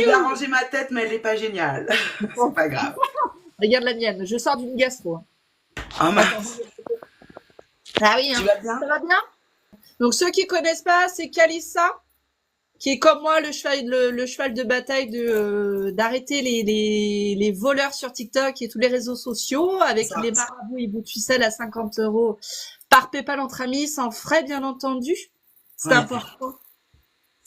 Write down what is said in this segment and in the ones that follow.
Je vais arranger ma tête, mais elle n'est pas géniale. C'est pas grave. Regarde la mienne, je sors d'une gastro. Oh Attends. mince. Ah oui, Tu hein. vas bien? Ça va bien? Donc ceux qui connaissent pas, c'est Kalissa, qui est comme moi le cheval de bataille d'arrêter les voleurs sur TikTok et tous les réseaux sociaux avec Ça. les marabouts et bouts de ficelle à 50 € par PayPal entre amis, sans frais bien entendu. C'est Oui. important.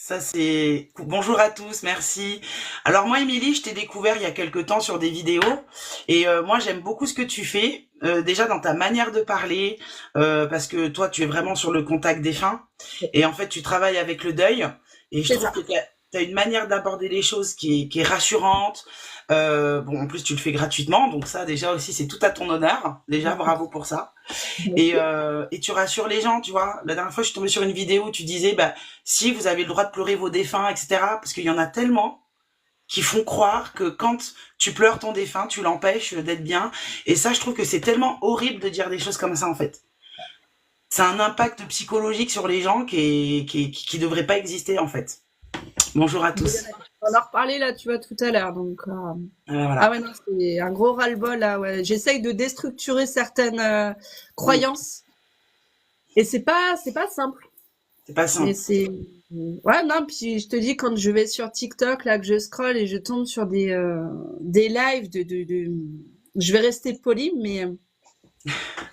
Ça, c'est... Bonjour à tous, merci. Alors moi, Émilie, je t'ai découvert il y a quelque temps sur des vidéos et moi, j'aime beaucoup ce que tu fais, déjà dans ta manière de parler, parce que toi, tu es vraiment sur le contact défunt et en fait, tu travailles avec le deuil et je C'est trouve ça. que tu as une manière d'aborder les choses qui est rassurante. Bon, en plus, tu le fais gratuitement, donc ça, déjà aussi, c'est tout à ton honneur. Déjà, bravo pour ça. Et tu rassures les gens, tu vois. La dernière fois, je suis tombée sur une vidéo où tu disais, bah, si vous avez le droit de pleurer vos défunts, etc. Parce qu'il y en a tellement qui font croire que quand tu pleures ton défunt, tu l'empêches d'être bien. Et ça, je trouve que c'est tellement horrible de dire des choses comme ça, en fait. C'est un impact psychologique sur les gens qui devrait pas exister, en fait. Bonjour à tous. On en reparler là, tu vois, tout à l'heure. Donc, ah Voilà. ouais, non, c'est un gros ras-le-bol là. Ouais. J'essaye de déstructurer certaines Mm. croyances et c'est pas simple. C'est pas Mais simple. c'est ouais, non, puis je te dis quand je vais sur TikTok là que je scrolle et je tombe sur des lives je vais rester polie mais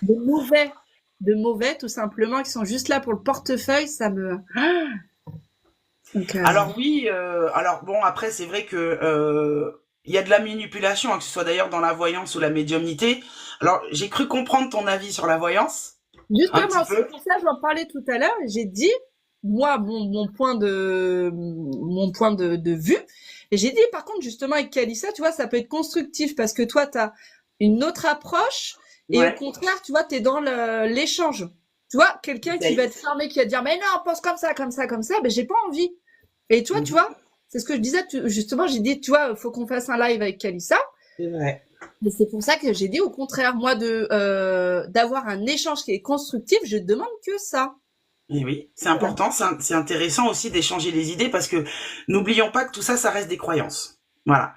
de mauvais de mauvais tout simplement qui sont juste là pour le portefeuille, ça me donc Alors oui, alors bon, après, c'est vrai que il y a de la manipulation, hein, que ce soit d'ailleurs dans la voyance ou la médiumnité. Alors, j'ai cru comprendre ton avis sur la voyance, un petit justement, c'est peu. pour ça que j'en parlais tout à l'heure. J'ai dit, moi, mon point de vue. Et j'ai dit, par contre, justement, avec Kalissa, tu vois, ça peut être constructif parce que toi, tu as une autre approche et au Ouais, contraire, tu vois, tu es dans l'échange. Tu vois, quelqu'un qui va essaye. être fermé, qui va te dire, mais non, pense comme ça, comme ça, comme ça, ben, j'ai pas envie. Et toi, tu Mhm. vois, c'est ce que je disais, justement, j'ai dit, tu vois, faut qu'on fasse un live avec Kalissa. C'est vrai. Et c'est pour ça que j'ai dit au contraire, moi, d'avoir un échange qui est constructif, je demande que ça. Et oui, c'est Voilà. important, c'est intéressant aussi d'échanger les idées parce que n'oublions pas que tout ça, ça reste des croyances. Voilà.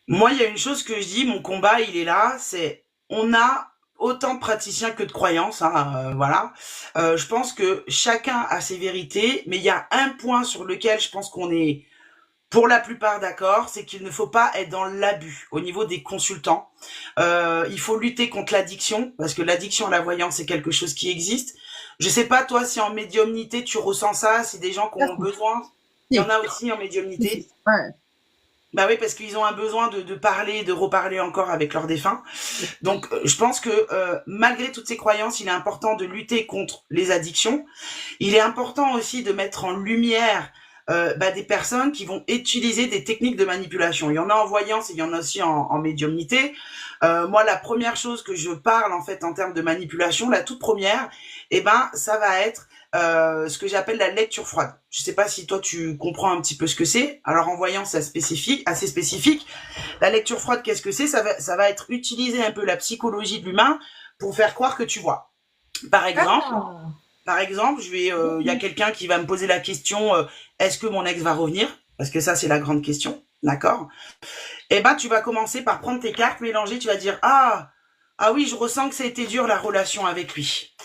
Moi, il y a une chose que je dis, mon combat, il est là, c'est on a autant de praticiens que de croyances, hein, voilà. Je pense que chacun a ses vérités, mais il y a un point sur lequel je pense qu'on est pour la plupart d'accord, c'est qu'il ne faut pas être dans l'abus au niveau des consultants. Il faut lutter contre l'addiction, parce que l'addiction à la voyance, c'est quelque chose qui existe. Je sais pas, toi, si en médiumnité, tu ressens ça, si des gens qui ont besoin, il y en Si, a aussi en si, médiumnité. si. Ouais. Bah oui, parce qu'ils ont un besoin de parler, de reparler encore avec leurs défunts. Donc, je pense que malgré toutes ces croyances, il est important de lutter contre les addictions. Il est important aussi de mettre en lumière des personnes qui vont utiliser des techniques de manipulation. Il y en a en voyance et il y en a aussi en médiumnité. Moi, la première chose que je parle en fait en termes de manipulation, la toute première, eh ben, ça va être ce que j'appelle la lecture froide. Je sais pas si toi tu comprends un petit peu ce que c'est. Alors en voyance, c'est spécifique, assez spécifique. La lecture froide, qu'est-ce que c'est? Ça va être utiliser un peu la psychologie de l'humain pour faire croire que tu vois. Par exemple, Ah, il y a quelqu'un qui va me poser la question est-ce que mon ex va revenir? Parce que ça, c'est la grande question, d'accord? Eh ben, tu vas commencer par prendre tes cartes, mélanger, tu vas dire ah oui, je ressens que ça a été dur la relation avec lui.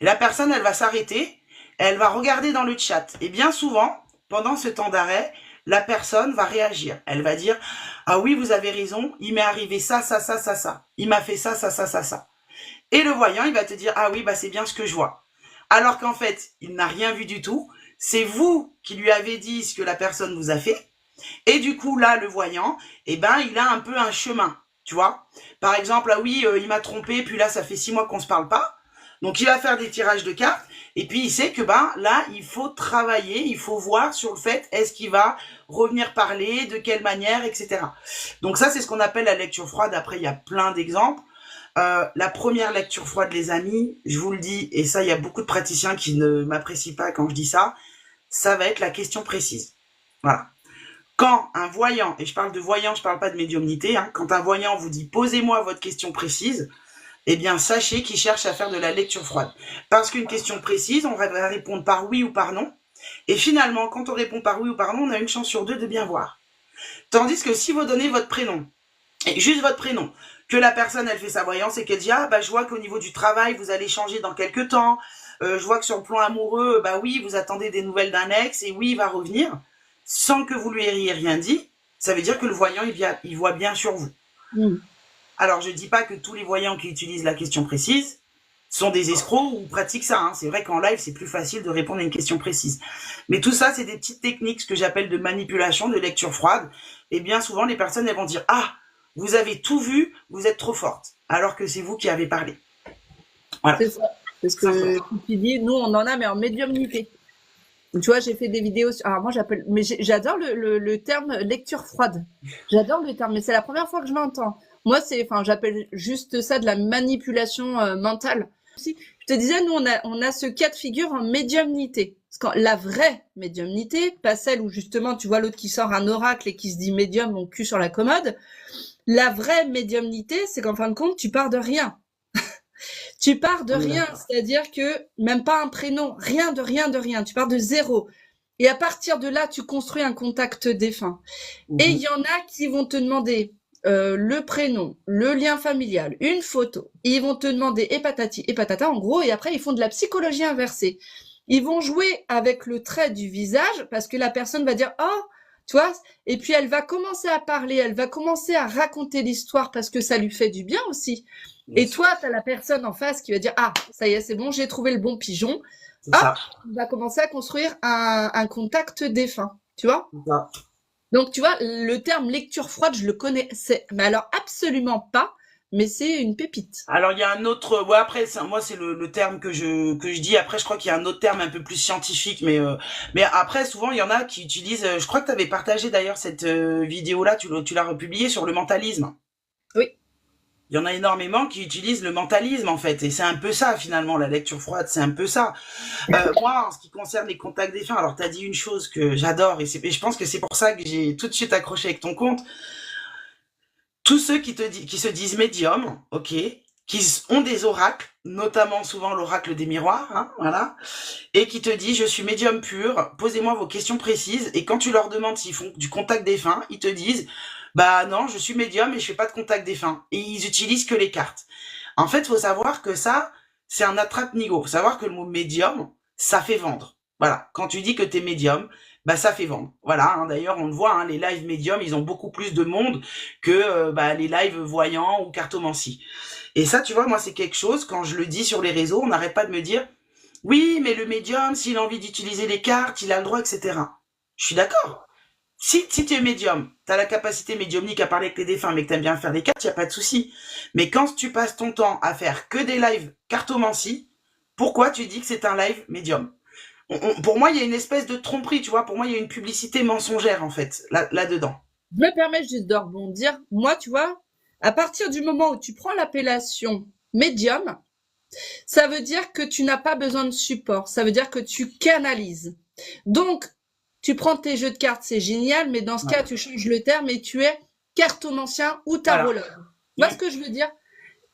Et la personne, elle va s'arrêter, elle va regarder dans le chat. Et bien souvent, pendant ce temps d'arrêt, la personne va réagir. Elle va dire ah oui, vous avez raison, il m'est arrivé ça, ça, ça, ça, ça. Il m'a fait ça, ça, ça, ça, ça. Et le voyant, il va te dire ah oui, bah c'est bien ce que je vois. Alors qu'en fait, il n'a rien vu du tout. C'est vous qui lui avez dit ce que la personne vous a fait. Et du coup, là, le voyant, eh ben, il a un peu un chemin, tu vois. Par exemple, ah oui, il m'a trompé, puis là, ça fait 6 mois qu'on se parle pas. Donc, il va faire des tirages de cartes, et puis il sait que, ben, là, il faut travailler, il faut voir sur le fait, est-ce qu'il va revenir parler, de quelle manière, etc. Donc ça, c'est ce qu'on appelle la lecture froide. Après, il y a plein d'exemples. La première lecture froide, les amis, je vous le dis, et ça, il y a beaucoup de praticiens qui ne m'apprécient pas quand je dis ça, ça va être la question précise. Voilà. Quand un voyant, et je parle de voyant, je parle pas de médiumnité, hein, quand un voyant vous dit posez-moi votre question précise, eh bien sachez qu'il cherche à faire de la lecture froide. Parce qu'une question précise, on va répondre par oui ou par non. Et finalement, quand on répond par oui ou par non, on a une chance sur deux de bien voir. Tandis que si vous donnez votre prénom, et juste votre prénom, que la personne, elle fait sa voyance et qu'elle dit, ah, bah, je vois qu'au niveau du travail, vous allez changer dans quelques temps, je vois que sur le plan amoureux, bah oui, vous attendez des nouvelles d'un ex, et oui, il va revenir, sans que vous lui ayez rien dit, ça veut dire que le voyant, il voit bien sur vous. Mm. Alors, je dis pas que tous les voyants qui utilisent la question précise sont des escrocs ou pratiquent ça. Hein. C'est vrai qu'en live, c'est plus facile de répondre à une question précise. Mais tout ça, c'est des petites techniques, ce que j'appelle de manipulation, de lecture froide. Et bien souvent, les personnes, elles vont dire, ah, vous avez tout vu, vous êtes trop forte. Alors que c'est vous qui avez parlé. Voilà. C'est ça. Parce que tu dis, nous, on en a, mais en médiumnité. Tu vois, j'ai fait des vidéos. Alors moi, mais j'adore le terme lecture froide. J'adore le terme, mais c'est la première fois que je m'entends. Moi, j'appelle juste ça de la manipulation mentale. Si, je te disais, nous, on a ce cas de figure en médiumnité. Parce que la vraie médiumnité, pas celle où justement, tu vois l'autre qui sort un oracle et qui se dit médium, mon cul sur la commode. La vraie médiumnité, c'est qu'en fin de compte, tu pars de rien. Tu pars de rien, c'est-à-dire que même pas un prénom, rien de rien de rien, tu pars de zéro. Et à partir de là, tu construis un contact défunt. Et il y en a qui vont te demander le prénom, le lien familial, une photo. Ils vont te demander et patati et patata, en gros, et après, ils font de la psychologie inversée. Ils vont jouer avec le trait du visage parce que la personne va dire « Oh !» Tu vois, et puis elle va commencer à parler, elle va commencer à raconter l'histoire parce que ça lui fait du bien aussi. Et toi, tu as la personne en face qui va dire « Ah, ça y est, c'est bon, j'ai trouvé le bon pigeon. » Hop, on va commencer à construire un contact défunt, tu vois. Donc, tu vois, le terme lecture froide, je le connaissais, mais alors absolument pas, mais c'est une pépite. Alors, il y a un autre, ouais, après, moi, c'est le terme que je dis. Après, je crois qu'il y a un autre terme un peu plus scientifique, mais après, souvent, il y en a qui utilisent, je crois que tu avais partagé d'ailleurs cette vidéo-là, tu l'as republiée sur le mentalisme. Oui. Il y en a énormément qui utilisent le mentalisme, en fait. Et c'est un peu ça, finalement, la lecture froide, c'est un peu ça. Moi, en ce qui concerne les contacts défunts, alors, tu as dit une chose que j'adore, et je pense que c'est pour ça que j'ai tout de suite accroché avec ton compte. Tous ceux qui se disent médiums, ok, qui ont des oracles, notamment souvent l'oracle des miroirs, hein, voilà, et qui te dit je suis médium pur, posez-moi vos questions précises, et quand tu leur demandes s'ils font du contact défunt, ils te disent bah non, je suis médium et je fais pas de contact défunt, et ils utilisent que les cartes. En fait, faut savoir que ça, c'est un attrape-nigo. Faut savoir que le mot médium, ça fait vendre. Voilà, quand tu dis que t'es médium, bah ça fait vendre. Voilà, hein, d'ailleurs on le voit, hein, les lives médiums, ils ont beaucoup plus de monde que les lives voyants ou cartomancie. Et ça, tu vois, moi c'est quelque chose, quand je le dis sur les réseaux, on n'arrête pas de me dire oui, mais le médium, s'il a envie d'utiliser les cartes, il a le droit, etc. Je suis d'accord. Si tu es médium, tu as la capacité médiumnique à parler avec les défunts, mais que tu aimes bien faire des cartes, il n'y a pas de souci. Mais quand tu passes ton temps à faire que des lives cartomancie, pourquoi tu dis que c'est un live médium? Pour moi, il y a une espèce de tromperie, tu vois. Pour moi, il y a une publicité mensongère, en fait, là-dedans. Je me permets juste de rebondir. Moi, tu vois, à partir du moment où tu prends l'appellation médium, ça veut dire que tu n'as pas besoin de support. Ça veut dire que tu canalises. Donc, tu prends tes jeux de cartes, c'est génial, mais dans ce cas, tu changes le terme et tu es cartomancien ou tarologue. Voilà. Tu vois ce que je veux dire?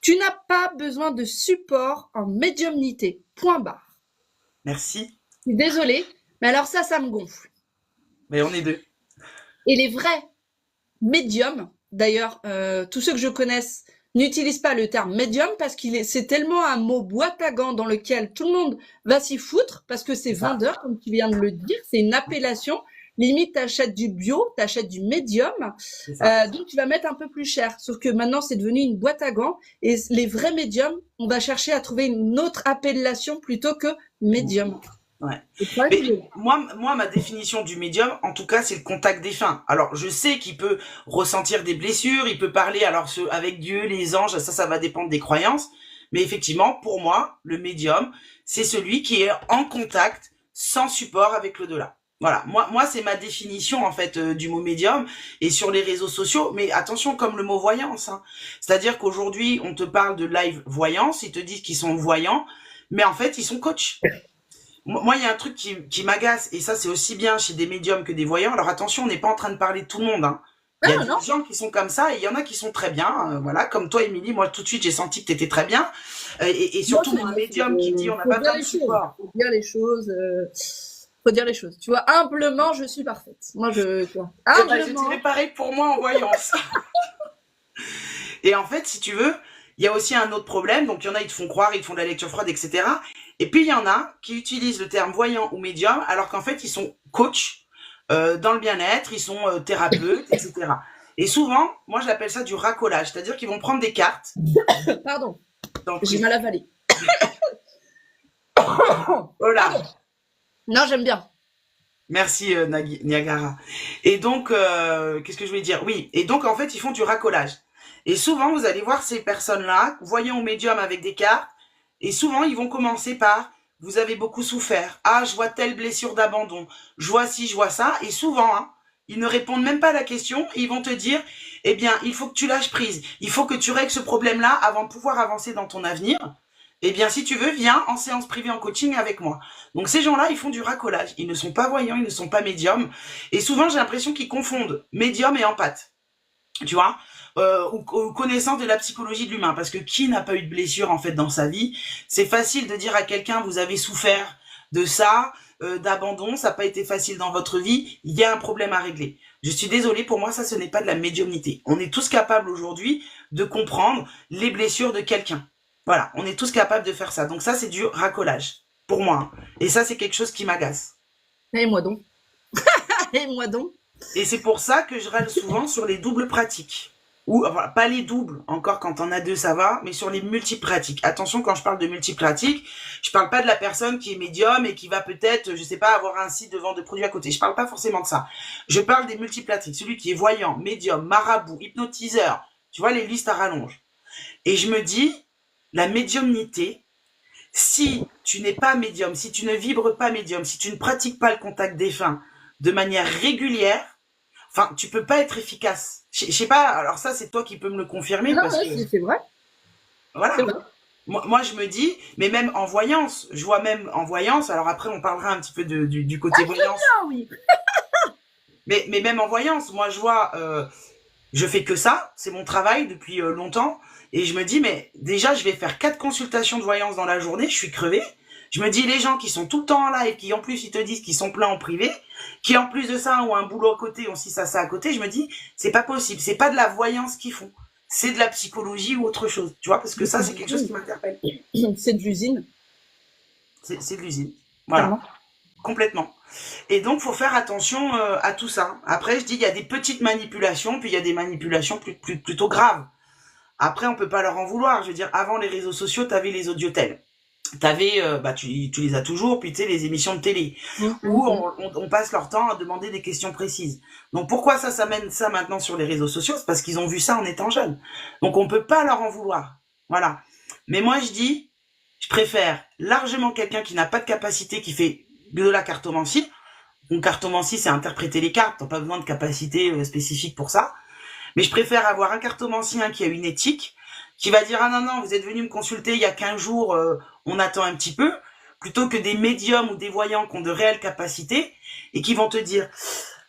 Tu n'as pas besoin de support en médiumnité. Point barre. Merci. Je suis désolée, mais alors ça me gonfle. Mais on est deux. Et les vrais médiums, d'ailleurs, tous ceux que je connaisse n'utilisent pas le terme médium parce c'est tellement un mot boîte à gants dans lequel tout le monde va s'y foutre parce que c'est vendeur, comme tu viens de le dire, c'est une appellation. Limite, t'achètes du bio, t'achètes du médium, donc tu vas mettre un peu plus cher. Sauf que maintenant, c'est devenu une boîte à gants et les vrais médiums, on va chercher à trouver une autre appellation plutôt que médium. Ouais. Mais moi, ma définition du médium, en tout cas, c'est le contact défunt. Alors, je sais qu'il peut ressentir des blessures, il peut parler avec Dieu, les anges, ça va dépendre des croyances. Mais effectivement, pour moi, le médium, c'est celui qui est en contact, sans support avec l'au-delà. Voilà, moi c'est ma définition en fait du mot médium et sur les réseaux sociaux. Mais attention, comme le mot voyance, hein. C'est-à-dire qu'aujourd'hui, on te parle de live voyance, ils te disent qu'ils sont voyants, mais en fait, ils sont coachs. Moi, il y a un truc qui m'agace, et ça, c'est aussi bien chez des médiums que des voyants. Alors attention, on n'est pas en train de parler de tout le monde. Hein. Il y a des gens qui sont comme ça, et il y en a qui sont très bien. Voilà, comme toi, Émilie, moi, tout de suite, j'ai senti que tu étais très bien. Et surtout, un médium qui me dit on n'a pas besoin de support. Faut dire les choses. Faut dire les choses. Tu vois, humblement, je suis parfaite. Moi, tu vois, Eh ben, je humblement. dirais pareil pour moi en voyance. Et en fait, si tu veux, il y a aussi un autre problème. Donc, il y en a, ils te font croire, ils te font de la lecture froide, etc. Et puis, il y en a qui utilisent le terme voyant ou médium, alors qu'en fait, ils sont coachs dans le bien-être, ils sont thérapeutes, etc. Et souvent, moi, je l'appelle ça du racolage. C'est-à-dire qu'ils vont prendre des cartes. Pardon, Donc, j'ai mal avalé. oh là. Pardon. Non, j'aime bien. Merci Niagara. Et donc, qu'est-ce que je voulais dire? Oui, et donc en fait, ils font du racolage. Et souvent, vous allez voir ces personnes-là, voyant au médium avec des cartes, et souvent, ils vont commencer par, vous avez beaucoup souffert. Ah, je vois telle blessure d'abandon. Je vois ci, je vois ça. Et souvent, hein, ils ne répondent même pas à la question, et ils vont te dire, eh bien, il faut que tu lâches prise. Il faut que tu règles ce problème-là avant de pouvoir avancer dans ton avenir. Eh bien, si tu veux, viens en séance privée en coaching avec moi. Donc ces gens-là, ils font du racolage. Ils ne sont pas voyants, ils ne sont pas médiums. Et souvent, j'ai l'impression qu'ils confondent médium et empathe. Tu vois, ou connaissance de la psychologie de l'humain. Parce que qui n'a pas eu de blessure en fait dans sa vie? C'est facile de dire à quelqu'un, vous avez souffert de ça, d'abandon, ça n'a pas été facile dans votre vie, il y a un problème à régler. Je suis désolée, pour moi, ça, ce n'est pas de la médiumnité. On est tous capables aujourd'hui de comprendre les blessures de quelqu'un. Voilà, on est tous capables de faire ça. Donc ça, c'est du racolage, pour moi. Et ça, c'est quelque chose qui m'agace. Et moi donc. Et moi donc. Et c'est pour ça que je râle souvent sur les doubles pratiques. Ou, enfin, pas les doubles, encore quand on a deux, ça va, mais sur les multipratiques. Attention, quand je parle de multipratiques, je parle pas de la personne qui est médium et qui va peut-être, je sais pas, avoir un site de vente de produits à côté. Je parle pas forcément de ça. Je parle des multipratiques. Celui qui est voyant, médium, marabout, hypnotiseur. Tu vois, les listes à rallonge. Et je me dis, la médiumnité, si tu n'es pas médium, si tu ne vibres pas médium, si tu ne pratiques pas le contact défunt de manière régulière, enfin, tu peux pas être efficace. Je sais pas, alors ça, c'est toi qui peux me le confirmer Non, parce que, ouais, c'est vrai. voilà. C'est vrai. Moi, je me dis, mais même en voyance, je vois même en voyance, alors après, on parlera un petit peu du côté voyance, Ah oui. mais même en voyance, moi, je vois, je fais que ça, c'est mon travail depuis longtemps, et je me dis, mais déjà, je vais faire 4 consultations de voyance dans la journée, je suis crevé. Je me dis, les gens qui sont tout le temps en live, qui en plus, ils te disent qu'ils sont pleins en privé, qui en plus de ça ont un boulot à côté, ont ci, ça à côté, je me dis, c'est pas possible, c'est pas de la voyance qu'ils font, c'est de la psychologie ou autre chose, tu vois, parce que ça, c'est quelque chose qui m'interpelle. C'est de l'usine. C'est de l'usine. Voilà, Clairement. complètement. Et donc, faut faire attention à tout ça. Après, je dis, il y a des petites manipulations, puis il y a des manipulations plutôt graves. Après, on peut pas leur en vouloir. Je veux dire, avant les réseaux sociaux, t'avais les audiotels. T'avais, bah, tu les as toujours, puis tu sais, les émissions de télé, où on passe leur temps à demander des questions précises. Donc pourquoi ça mène ça maintenant sur les réseaux sociaux? C'est parce qu'ils ont vu ça en étant jeunes. Donc on peut pas leur en vouloir. Voilà. Mais moi, je dis, je préfère largement quelqu'un qui n'a pas de capacité, qui fait de la cartomancie. Donc cartomancie, c'est interpréter les cartes, t'as pas besoin de capacité spécifique pour ça. Mais je préfère avoir un cartomancien qui a une éthique, qui va dire, ah non, non, vous êtes venu me consulter il y a 15 jours, on attend un petit peu, plutôt que des médiums ou des voyants qui ont de réelles capacités, et qui vont te dire,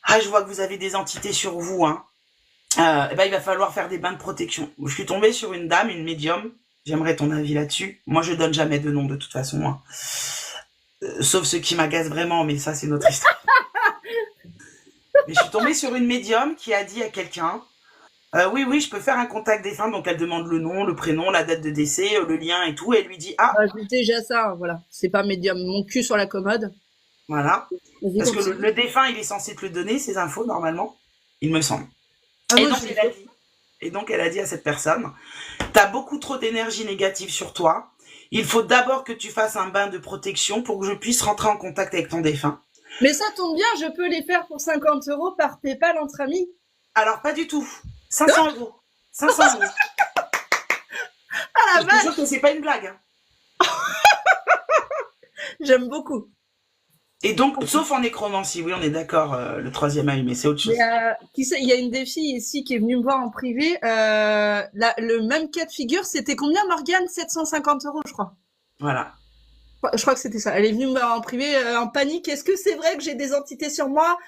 ah, je vois que vous avez des entités sur vous, hein. Eh ben, il va falloir faire des bains de protection. Je suis tombée sur une dame, une médium, j'aimerais ton avis là-dessus. Moi, je donne jamais de nom de toute façon, hein. Sauf ceux qui m'agacent vraiment, mais ça, c'est notre histoire. Mais je suis tombée sur une médium qui a dit à quelqu'un, oui, oui, je peux faire un contact défunt. Donc elle demande le nom, le prénom, la date de décès, le lien et tout. Et elle lui dit, ah, Bah, j'ai déjà ça, voilà. C'est pas médium. Mon cul sur la commode. voilà. Vas-y, Parce que continue. le défunt, il est censé te le donner, ces infos, normalement. Il me semble. Ah, Et moi, donc, je- et donc, elle a dit à cette personne, t'as beaucoup trop d'énergie négative sur toi. Il faut d'abord que tu fasses un bain de protection pour que je puisse rentrer en contact avec ton défunt. Mais ça tombe bien, je peux les faire pour 50 € par PayPal entre amis. Alors, pas du tout. 500 euros. 500 euros. Ah la Je te vache, jure que c'est pas une blague, hein. j'aime beaucoup. Et donc, sauf en nécromancie, oui, on est d'accord, le troisième œil, mais c'est autre chose. Mais, qui sait, il y a une des filles ici qui est venue me voir en privé. Le même cas de figure, c'était combien, Morgane? 750 €, je crois. Voilà. Je crois que c'était ça. Elle est venue me voir en privé, en panique. Est-ce que c'est vrai que j'ai des entités sur moi?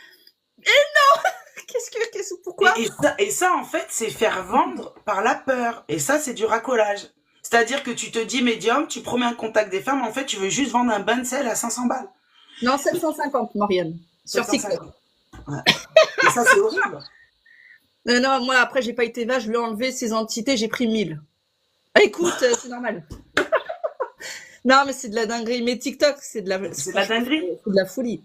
Pourquoi? Et ça, en fait, c'est faire vendre par la peur. Et ça, c'est du racolage. C'est-à-dire que tu te dis médium, tu promets un contact des femmes, en fait, tu veux juste vendre un bain de sel à 500 balles. Non, 750, Marianne. Sur TikTok. 750. Ouais. Et ça, c'est horrible. Non, moi, après, j'ai pas été vache, je lui ai enlevé ses entités, j'ai pris 1000. Ah, écoute, c'est normal. Non, mais c'est de la dinguerie. Mais TikTok, c'est de la dinguerie. C'est de la folie.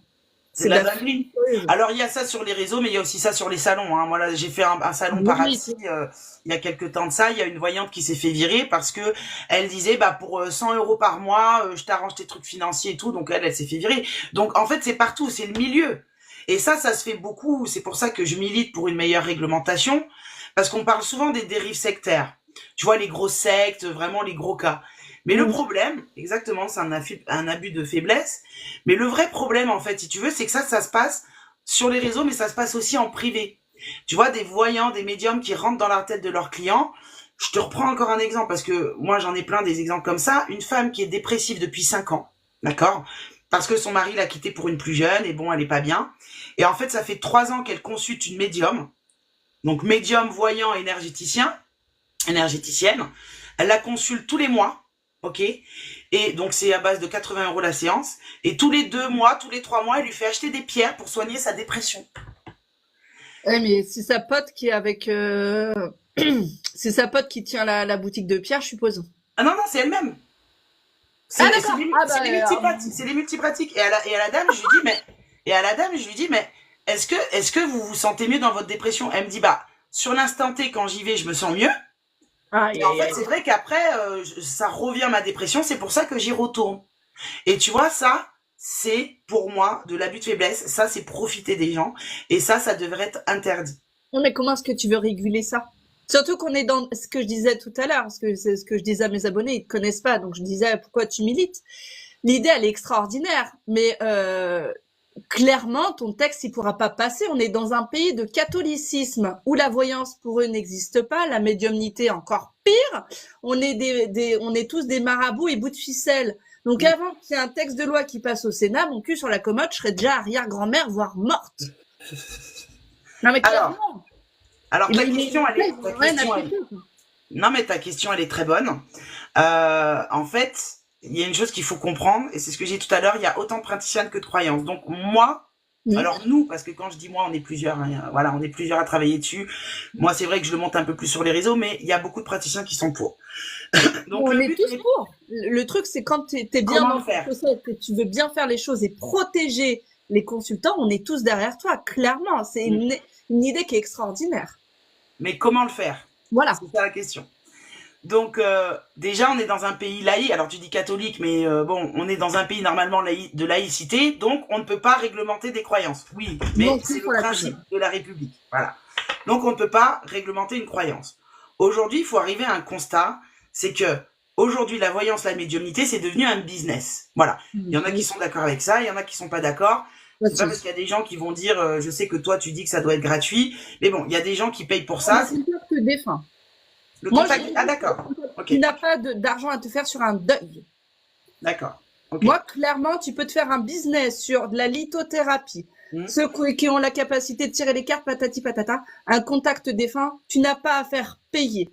C'est de la dinguerie. Alors, il y a ça sur les réseaux, mais il y a aussi ça sur les salons. Hein. Moi, là, j'ai fait un salon paradis il y a quelques temps de ça. Il y a une voyante qui s'est fait virer parce que elle disait, bah, pour 100 € par mois, je t'arrange tes trucs financiers et tout. Donc, elle s'est fait virer. Donc, en fait, c'est partout. C'est le milieu. Et ça se fait beaucoup. C'est pour ça que je milite pour une meilleure réglementation. Parce qu'on parle souvent des dérives sectaires. Tu vois, les grosses sectes, vraiment les gros cas. Mais le problème, exactement, c'est un abus de faiblesse. Mais le vrai problème, en fait, si tu veux, c'est que ça se passe sur les réseaux, mais ça se passe aussi en privé. Tu vois, des voyants, des médiums qui rentrent dans la tête de leurs clients. Je te reprends encore un exemple, parce que moi, j'en ai plein des exemples comme ça. Une femme qui est dépressive depuis 5 ans, d'accord ? Parce que son mari l'a quittée pour une plus jeune, et bon, elle est pas bien. Et en fait, ça fait 3 ans qu'elle consulte une médium. Donc, médium, voyant, énergéticienne. Elle la consulte tous les mois. Ok, et donc c'est à base de 80 € la séance, et tous les 2 mois, tous les 3 mois, elle lui fait acheter des pierres pour soigner sa dépression. Ouais, mais c'est sa pote qui est avec, c'est sa pote qui tient la boutique de pierre, je suppose. Ah non, c'est elle-même. Ah d'accord. C'est les multipratiques. Et à la dame, je lui dis, mais est-ce que vous vous sentez mieux dans votre dépression? Elle me dit, bah, sur l'instant T, quand j'y vais, je me sens mieux. Et en fait, c'est vrai qu'après, ça revient ma dépression, c'est pour ça que j'y retourne. Et tu vois, ça, c'est pour moi de l'abus de faiblesse, ça, c'est profiter des gens, et ça devrait être interdit. Non, mais comment est-ce que tu veux réguler ça? Surtout qu'on est dans ce que je disais tout à l'heure, parce que c'est ce que je disais à mes abonnés, ils ne connaissent pas, donc je disais pourquoi tu milites. L'idée, elle est extraordinaire, mais clairement, ton texte, il pourra pas passer. On est dans un pays de catholicisme où la voyance pour eux n'existe pas, la médiumnité encore pire. On est tous des marabouts et bouts de ficelle. Donc avant qu'il y ait un texte de loi qui passe au Sénat, mon cul sur la commode, je serais déjà arrière-grand-mère, voire morte. Non mais clairement. Alors ta question, elle est très bonne. En fait, il y a une chose qu'il faut comprendre, et c'est ce que j'ai dit tout à l'heure, il y a autant de praticiennes que de croyances. Donc moi, alors nous, parce que quand je dis moi, on est plusieurs, hein, voilà, on est plusieurs à travailler dessus. Moi, c'est vrai que je le monte un peu plus sur les réseaux, mais il y a beaucoup de praticiens qui sont pour. Donc on est tous pour. Le truc, c'est quand tu es bien dans le process, que tu veux bien faire les choses et protéger les consultants, on est tous derrière toi, clairement. C'est une idée qui est extraordinaire. Mais comment le faire? Voilà. C'est ça la question. Donc déjà, on est dans un pays laïque. Alors tu dis catholique, mais bon, on est dans un pays normalement de laïcité, donc on ne peut pas réglementer des croyances. Oui, mais c'est le principe de la République. Voilà. Donc on ne peut pas réglementer une croyance. Aujourd'hui, il faut arriver à un constat, c'est que aujourd'hui, la voyance, la médiumnité, c'est devenu un business. Voilà. Il y en a qui sont d'accord avec ça, il y en a qui sont pas d'accord. C'est pas parce qu'il y a des gens qui vont dire, je sais que toi tu dis que ça doit être gratuit, mais bon, il y a des gens qui payent pour ça. C'est pire que défunt. Ah d'accord. Okay. Tu n'as pas d'argent à te faire sur un deuil. D'accord. Okay. Moi, clairement, tu peux te faire un business sur de la lithothérapie. Ceux qui ont la capacité de tirer les cartes, patati patata, un contact défunt, tu n'as pas à faire payer.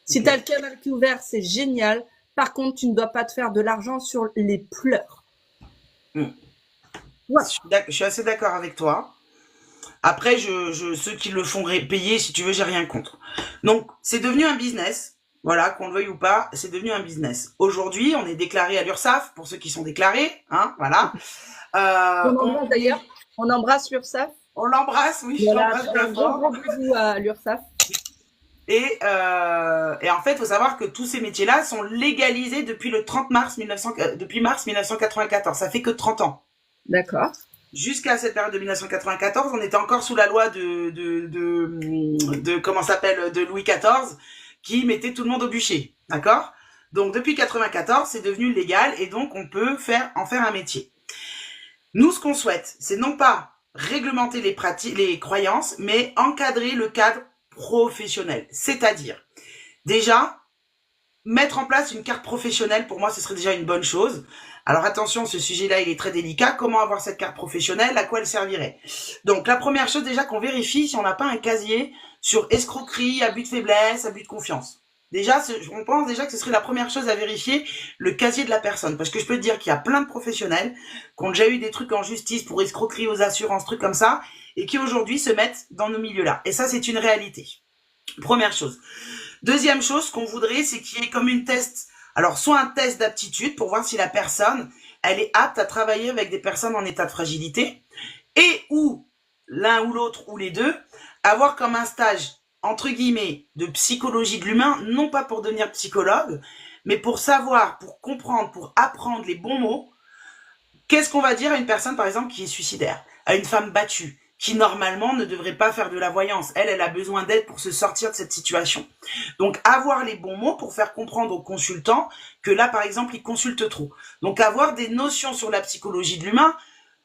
Si tu as le canal qui est ouvert, c'est génial. Par contre, tu ne dois pas te faire de l'argent sur les pleurs. Ouais. Je suis assez d'accord avec toi. Après, ceux qui le font payer, si tu veux, j'ai rien contre. Donc, c'est devenu un business. Voilà, qu'on le veuille ou pas, c'est devenu un business. Aujourd'hui, on est déclaré à l'URSSAF, pour ceux qui sont déclarés, hein, voilà. D'ailleurs, on embrasse l'URSSAF. On l'embrasse, oui. Voilà, un gros bisou à l'URSSAF. Et en fait, il faut savoir que tous ces métiers-là sont légalisés depuis le 30 mars depuis mars 1994. Ça fait que 30 ans. D'accord. Jusqu'à cette période de 1994, on était encore sous la loi de comment s'appelle, de Louis XIV, qui mettait tout le monde au bûcher. D'accord? Donc, depuis 94, c'est devenu légal et donc on peut en faire un métier. Nous, ce qu'on souhaite, c'est non pas réglementer les croyances, mais encadrer le cadre professionnel. C'est-à-dire, déjà, mettre en place une carte professionnelle, pour moi, ce serait déjà une bonne chose. Alors attention, ce sujet-là, il est très délicat. Comment avoir cette carte professionnelle? À quoi elle servirait? Donc, la première chose, déjà, qu'on vérifie si on n'a pas un casier sur escroquerie, abus de faiblesse, abus de confiance. déjà, on pense déjà que ce serait la première chose à vérifier, le casier de la personne. Parce que je peux te dire qu'il y a plein de professionnels qui ont déjà eu des trucs en justice pour escroquerie aux assurances, trucs comme ça, et qui aujourd'hui se mettent dans nos milieux-là. Et ça, c'est une réalité. Première chose. Deuxième chose qu'on voudrait, c'est qu'il y ait comme une test, alors soit un test d'aptitude pour voir si la personne, elle est apte à travailler avec des personnes en état de fragilité, et ou l'un ou l'autre ou les deux, avoir comme un stage entre guillemets de psychologie de l'humain, non pas pour devenir psychologue, mais pour savoir, pour comprendre, pour apprendre les bons mots. Qu'est-ce qu'on va dire à une personne, par exemple, qui est suicidaire, à une femme battue, qui normalement ne devrait pas faire de la voyance. Elle a besoin d'aide pour se sortir de cette situation. Donc, avoir les bons mots pour faire comprendre aux consultants que là, par exemple, ils consultent trop. Donc, avoir des notions sur la psychologie de l'humain,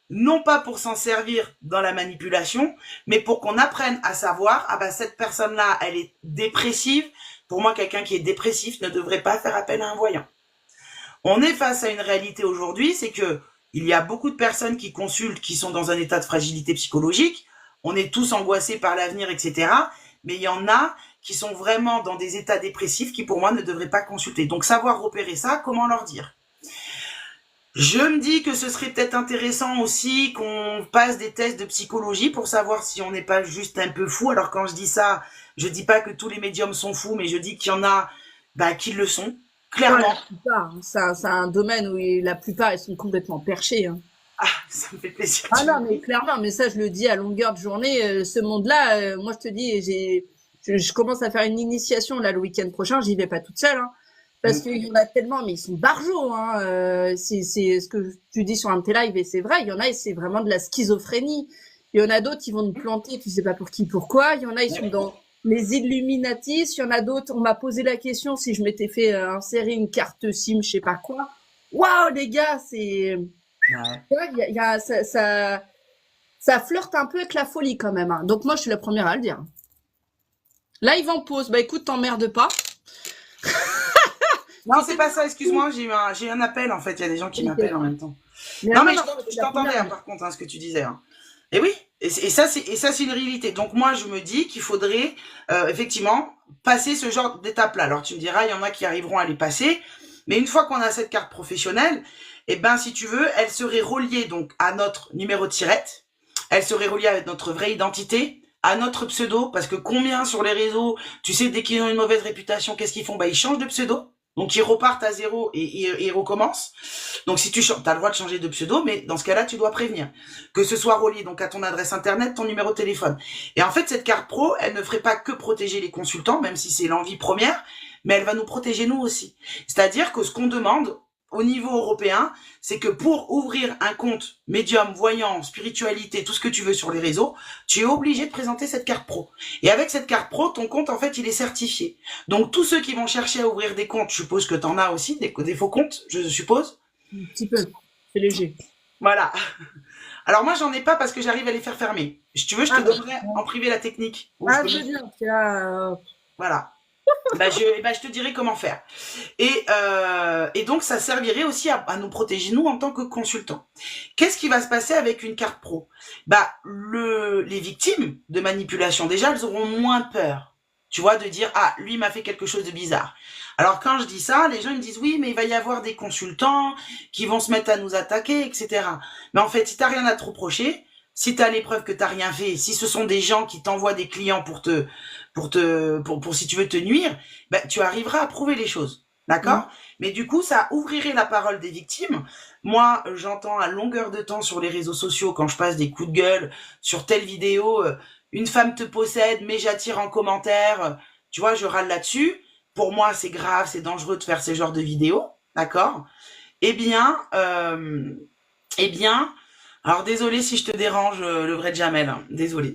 non pas pour s'en servir dans la manipulation, mais pour qu'on apprenne à savoir, ah ben cette personne-là, elle est dépressive. Pour moi, quelqu'un qui est dépressif ne devrait pas faire appel à un voyant. On est face à une réalité aujourd'hui, c'est que il y a beaucoup de personnes qui consultent, qui sont dans un état de fragilité psychologique. On est tous angoissés par l'avenir, etc. Mais il y en a qui sont vraiment dans des états dépressifs qui, pour moi, ne devraient pas consulter. Donc, savoir repérer ça, comment leur dire ? Je me dis que ce serait peut-être intéressant aussi qu'on passe des tests de psychologie pour savoir si on n'est pas juste un peu fou. Alors quand je dis ça, je dis pas que tous les médiums sont fous, mais je dis qu'il y en a qui le sont, Ouais, clairement. la plupart, hein. C'est un domaine où la plupart, ils sont complètement perchés, hein. Ah, ça me fait plaisir que Ah tu non, le mais dises. clairement, mais ça, je le dis à longueur de journée, ce monde-là, moi, je te dis, je commence à faire une initiation, là, le week-end prochain, j'y vais pas toute seule, hein, parce qu'il y en a tellement, mais ils sont barjots, hein, c'est ce que tu dis sur un de tes lives, et c'est vrai, il y en a, et c'est vraiment de la schizophrénie. Il y en a d'autres, ils vont te planter, tu sais pas pour qui, pourquoi. Il y en a, ils sont dans les Illuminatis. Il y en a d'autres, on m'a posé la question si je m'étais fait insérer une carte SIM, je sais pas quoi. Waouh, les gars, c'est, Ouais. ouais, ça flirte un peu avec la folie quand même, hein. Donc moi, je suis la première à le dire. Là, ils vont pause. Bah écoute, t'emmerdes pas. Non, Tu c'est sais, pas ça, excuse-moi, j'ai un appel en fait, il y a des gens qui m'appellent en même temps. mais Non, non, mais non, je suis je la t'entendais première à le dire. par contre, ce que tu disais. Hein. Et oui, et ça, c'est une réalité. Donc moi, je me dis qu'il faudrait effectivement passer ce genre d'étape-là. Alors tu me diras, il y en a qui arriveront à les passer, mais une fois qu'on a cette carte professionnelle, eh ben, si tu veux, elle serait reliée donc à notre numéro de tirette, elle serait reliée à notre vraie identité, à notre pseudo, parce que combien sur les réseaux, tu sais, dès qu'ils ont une mauvaise réputation, qu'est-ce qu'ils font? Bah, ils changent de pseudo. Donc, ils repartent à zéro et ils recommencent. Donc, si tu as le droit de changer de pseudo, mais dans ce cas-là, tu dois prévenir. Que ce soit relié donc à ton adresse internet, ton numéro de téléphone. Et en fait, cette carte pro, elle ne ferait pas que protéger les consultants, même si c'est l'envie première, mais elle va nous protéger nous aussi. C'est-à-dire que ce qu'on demande au niveau européen, c'est que pour ouvrir un compte médium, voyant, spiritualité, tout ce que tu veux sur les réseaux, tu es obligé de présenter cette carte pro. Et avec cette carte pro, ton compte, en fait, il est certifié. Donc, tous ceux qui vont chercher à ouvrir des comptes, je suppose que tu en as aussi, des faux comptes, je suppose. Un petit peu. C'est léger. Voilà. Alors, moi, j'en ai pas parce que j'arrive à les faire fermer. Si tu veux, je te Ah, bah, donnerai en privé la technique. Où je ah, peux je veux bien. Parce que là, Voilà. Je te dirai comment faire. Et donc, ça servirait aussi à nous protéger, nous, en tant que consultants. Qu'est-ce qui va se passer avec une carte pro? Les victimes de manipulation, déjà, elles auront moins peur. Tu vois, de dire, ah, lui m'a fait quelque chose de bizarre. Alors, quand je dis ça, les gens ils me disent, oui, mais il va y avoir des consultants qui vont se mettre à nous attaquer, etc. Mais en fait, si t'as rien à te reprocher, si t'as les preuves que t'as rien fait, si ce sont des gens qui t'envoient des clients pour si tu veux te nuire, tu arriveras à prouver les choses. mm. D'accord? Mais du coup, ça ouvrirait la parole des victimes. Moi, j'entends à longueur de temps sur les réseaux sociaux, quand je passe des coups de gueule sur telle vidéo, une femme te possède, mais j'attire en commentaire. Tu vois, je râle là-dessus. Pour moi, c'est grave, c'est dangereux de faire ce genre de vidéos. D'accord? Eh bien, euh, eh bien, alors désolé si je te dérange, le vrai Jamel, hein, désolé.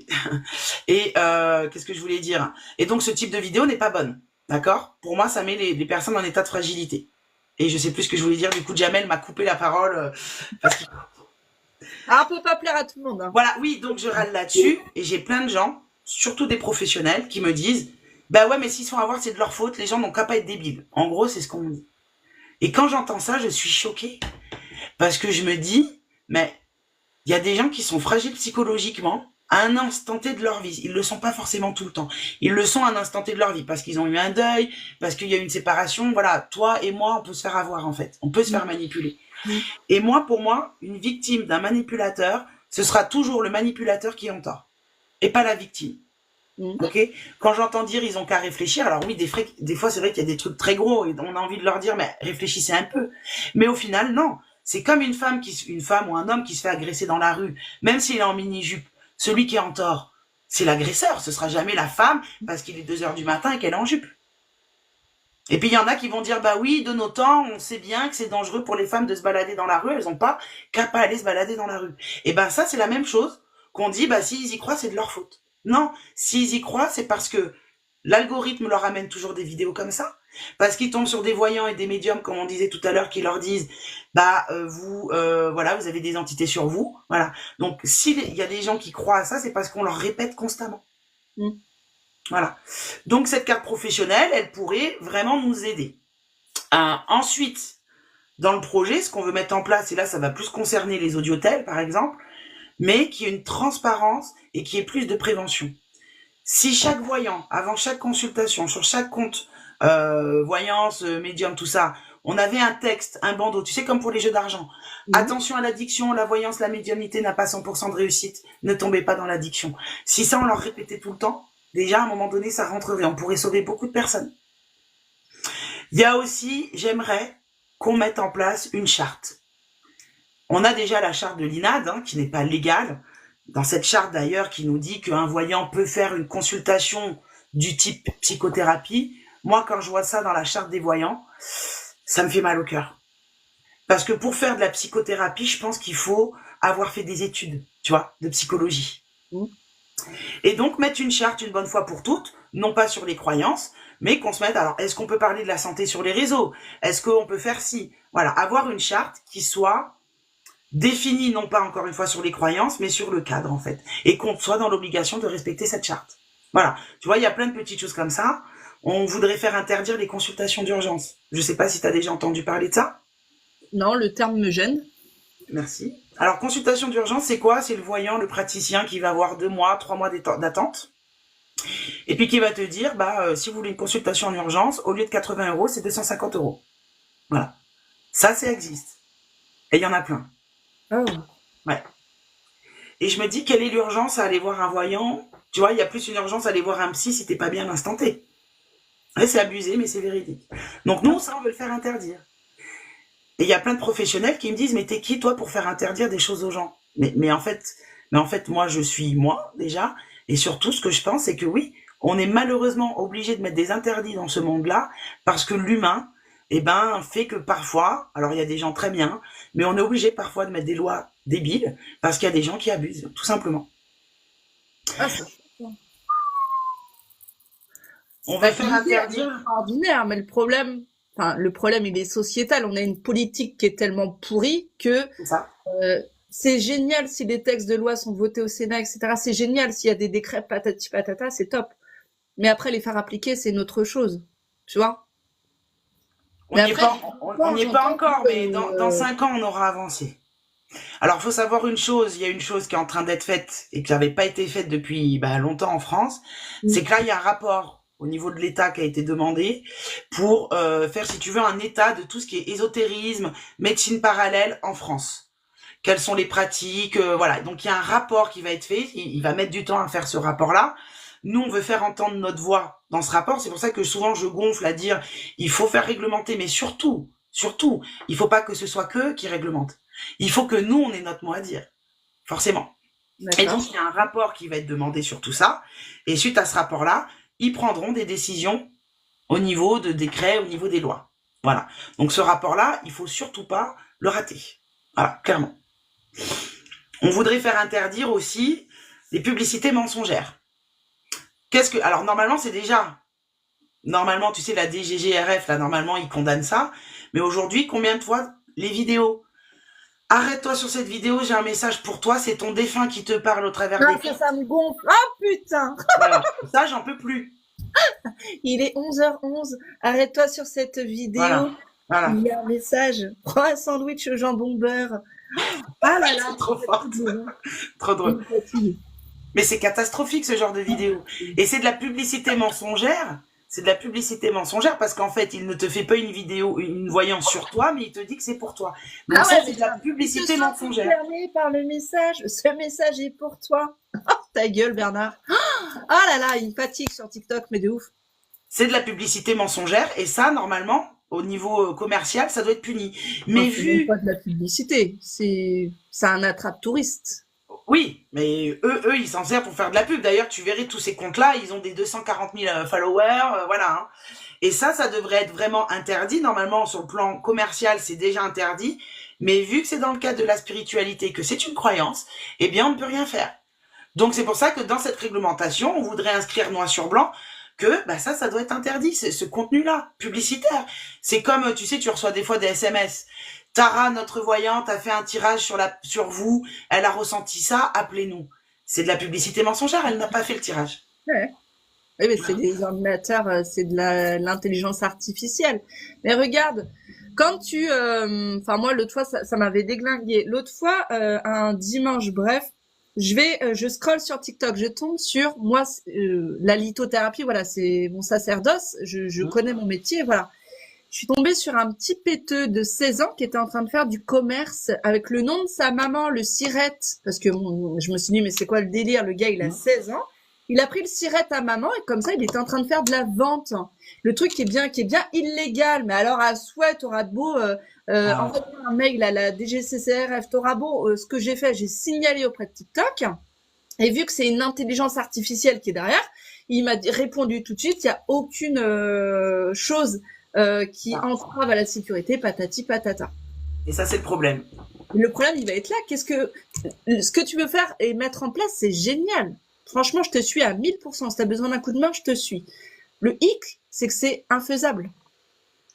Et qu'est-ce que je voulais dire? Et donc ce type de vidéo n'est pas bonne, d'accord? Pour moi, ça met les personnes en état de fragilité. Et je sais plus ce que je voulais dire. Du coup, Jamel m'a coupé la parole parce que Ah, on peut pas plaire à tout le monde, hein. voilà, oui. Donc je râle là-dessus et j'ai plein de gens, surtout des professionnels, qui me disent, bah ouais, mais s'ils se font avoir, c'est de leur faute. Les gens n'ont qu'à pas être débiles. En gros, c'est ce qu'on me dit. Et quand j'entends ça, je suis choquée parce que je me dis, mais il y a des gens qui sont fragiles psychologiquement, à un instant T de leur vie. Ils le sont pas forcément tout le temps. Ils le sont à un instant T de leur vie parce qu'ils ont eu un deuil, parce qu'il y a eu une séparation. Voilà, toi et moi, on peut se faire avoir en fait. On peut se faire manipuler. Et moi, pour moi, une victime d'un manipulateur, ce sera toujours le manipulateur qui est en tort et pas la victime. Ok. Quand j'entends dire ils ont qu'à réfléchir, alors oui, des fois c'est vrai qu'il y a des trucs très gros et on a envie de leur dire mais réfléchissez un peu. Mais au final non, c'est comme une femme ou un homme qui se fait agresser dans la rue, même s'il est en mini-jupe, celui qui est en tort, c'est l'agresseur. Ce sera jamais la femme parce qu'il est 2 heures du matin et qu'elle est en jupe. Et puis il y en a qui vont dire bah oui, de nos temps, on sait bien que c'est dangereux pour les femmes de se balader dans la rue, elles ont pas qu'à pas aller se balader dans la rue. Et ben ça c'est la même chose qu'on dit bah s'ils y croient c'est de leur faute. Non, s'ils y croient c'est parce que l'algorithme leur amène toujours des vidéos comme ça, parce qu'ils tombent sur des voyants et des médiums comme on disait tout à l'heure qui leur disent bah voilà, vous avez des entités sur vous, voilà. Donc s'il y a des gens qui croient à ça, c'est parce qu'on leur répète constamment. Voilà. Donc cette carte professionnelle, elle pourrait vraiment nous aider. Ensuite, dans le projet, ce qu'on veut mettre en place, et là ça va plus concerner les audiotels par exemple, mais qui ait une transparence et qui ait plus de prévention. Si chaque voyant, avant chaque consultation, sur chaque compte, voyance, médium, tout ça, on avait un texte, un bandeau, tu sais, comme pour les jeux d'argent. Attention à l'addiction, la voyance, la médiumnité n'a pas 100% de réussite, ne tombez pas dans l'addiction. Si ça, on leur répétait tout le temps, déjà, à un moment donné, ça rentrerait. On pourrait sauver beaucoup de personnes. Il y a aussi, j'aimerais qu'on mette en place une charte. On a déjà la charte de l'INAD, qui n'est pas légale. Dans cette charte, d'ailleurs, qui nous dit qu'un voyant peut faire une consultation du type psychothérapie. Moi, quand je vois ça dans la charte des voyants, ça me fait mal au cœur. Parce que pour faire de la psychothérapie, je pense qu'il faut avoir fait des études, tu vois, de psychologie. Et donc, mettre une charte une bonne fois pour toutes, non pas sur les croyances, mais qu'on se mette, alors, est-ce qu'on peut parler de la santé sur les réseaux? Est-ce qu'on peut faire ci? Voilà, avoir une charte qui soit définie, non pas encore une fois sur les croyances, mais sur le cadre, en fait. Et qu'on soit dans l'obligation de respecter cette charte. Voilà. Tu vois, il y a plein de petites choses comme ça. On voudrait faire interdire les consultations d'urgence. Je sais pas si tu as déjà entendu parler de ça. Non, le terme me gêne. Merci. Alors, consultation d'urgence, c'est quoi? C'est le voyant, le praticien qui va avoir 2 mois, 3 mois d'attente. Et puis qui va te dire, si vous voulez une consultation en urgence, au lieu de 80 €, c'est 250 €. Voilà. Ça existe. Et il y en a plein. Oh. Ouais. Et je me dis, quelle est l'urgence à aller voir un voyant? Tu vois, il y a plus une urgence à aller voir un psy si t'es pas bien à l'instant T. Ouais, c'est abusé, mais c'est véridique. Donc nous, ça, on veut le faire interdire. Et il y a plein de professionnels qui me disent, mais t'es qui, toi, pour faire interdire des choses aux gens? Mais en fait, moi, je suis moi, déjà. Et surtout, ce que je pense, c'est que oui, on est malheureusement obligé de mettre des interdits dans ce monde-là, parce que l'humain, fait que parfois, alors il y a des gens très bien, mais on est obligé parfois de mettre des lois débiles, parce qu'il y a des gens qui abusent, tout simplement. Ah, c'est On va faire interdire. extraordinaire, mais le problème, il est sociétal. On a une politique qui est tellement pourrie que C'est ça. c'est génial si les textes de loi sont votés au Sénat, etc. C'est génial s'il y a des décrets patati patata, c'est top. Mais après, les faire appliquer, c'est une autre chose. Tu vois? On n'y est pas encore, mais dans 5 ans, on aura avancé. Alors, il faut savoir une chose, il y a une chose qui est en train d'être faite et qui n'avait pas été faite depuis longtemps en France, c'est que là, il y a un rapport au niveau de l'État qui a été demandé pour faire, si tu veux, un état de tout ce qui est ésotérisme, médecine parallèle en France. Quelles sont les pratiques, voilà. Donc, il y a un rapport qui va être fait, il va mettre du temps à faire ce rapport-là. Nous, on veut faire entendre notre voix dans ce rapport. C'est pour ça que souvent, je gonfle à dire, il faut faire réglementer, mais surtout, il faut pas que ce soit qu'eux qui réglementent. Il faut que nous, on ait notre mot à dire. Forcément. Et donc, il y a un rapport qui va être demandé sur tout ça. Et suite à ce rapport-là, ils prendront des décisions au niveau de décrets, au niveau des lois. Voilà. Donc, ce rapport-là, il faut surtout pas le rater. Voilà, clairement. On voudrait faire interdire aussi les publicités mensongères. Alors, normalement, c'est déjà... Normalement, tu sais, la DGGRF, là, normalement, ils condamnent ça. Mais aujourd'hui, combien de fois les vidéos? Arrête-toi sur cette vidéo, j'ai un message pour toi, c'est ton défunt qui te parle au travers des... Ça me gonfle. Oh putain. Voilà, ça, j'en peux plus. Il est 11h11. Arrête-toi sur cette vidéo. Voilà. Il y a un message. Prends un sandwich au jambon beurre. Ah là là. C'est trop fort. Trop drôle. Mais c'est catastrophique ce genre de vidéo. Et c'est de la publicité mensongère. C'est de la publicité mensongère parce qu'en fait, il ne te fait pas une vidéo, une voyance sur toi, mais il te dit que c'est pour toi. Ah Donc ça, ouais, c'est mais de la tu te publicité sens mensongère. concerné par le message. Ce message est pour toi. Oh, ta gueule, Bernard. Oh là là, il me fatigue sur TikTok, mais de ouf. C'est de la publicité mensongère et ça, normalement, au niveau commercial, ça doit être puni. Non, Mais c'est même vu, pas de la publicité. C'est un attrape-touriste. oui, mais eux, ils s'en servent pour faire de la pub. D'ailleurs, tu verrais tous ces comptes-là, ils ont des 240 000 followers, voilà, hein. Et ça devrait être vraiment interdit. Normalement, sur le plan commercial, c'est déjà interdit. Mais vu que c'est dans le cadre de la spiritualité, que c'est une croyance, eh bien, on ne peut rien faire. Donc, c'est pour ça que dans cette réglementation, on voudrait inscrire noir sur blanc que bah, ça doit être interdit, ce contenu-là, publicitaire. C'est comme, tu sais, tu reçois des fois des SMS. Tara, notre voyante, a fait un tirage sur vous, elle a ressenti ça, appelez-nous. C'est de la publicité mensongère, elle n'a pas fait le tirage. Ouais. Oui, mais c'est des ordinateurs, c'est de l'intelligence artificielle. Mais regarde, quand enfin moi l'autre fois ça m'avait déglingué. L'autre fois, un dimanche, bref, je scrolle sur TikTok, je tombe sur moi la lithothérapie, voilà, c'est mon sacerdoce, je connais mon métier, voilà. Je suis tombée sur un petit péteux de 16 ans qui était en train de faire du commerce avec le nom de sa maman, le Sirette, parce que je me suis dit mais c'est quoi le délire, le gars il a 16 ans. Il a pris le Sirette à maman et comme ça, il était en train de faire de la vente. Le truc qui est bien illégal. Mais alors, à souhait, t'auras beau envoyer un mail à la DGCCRF, t'auras beau, ce que j'ai fait, j'ai signalé auprès de TikTok. Et vu que c'est une intelligence artificielle qui est derrière, il m'a répondu tout de suite, il n'y a aucune chose qui entrave à la sécurité, patati patata. Et ça, c'est le problème. Le problème, il va être là. Ce que tu veux faire et mettre en place, c'est génial. Franchement, je te suis à 1000%. Si tu as besoin d'un coup de main, je te suis. Le hic, c'est que c'est infaisable.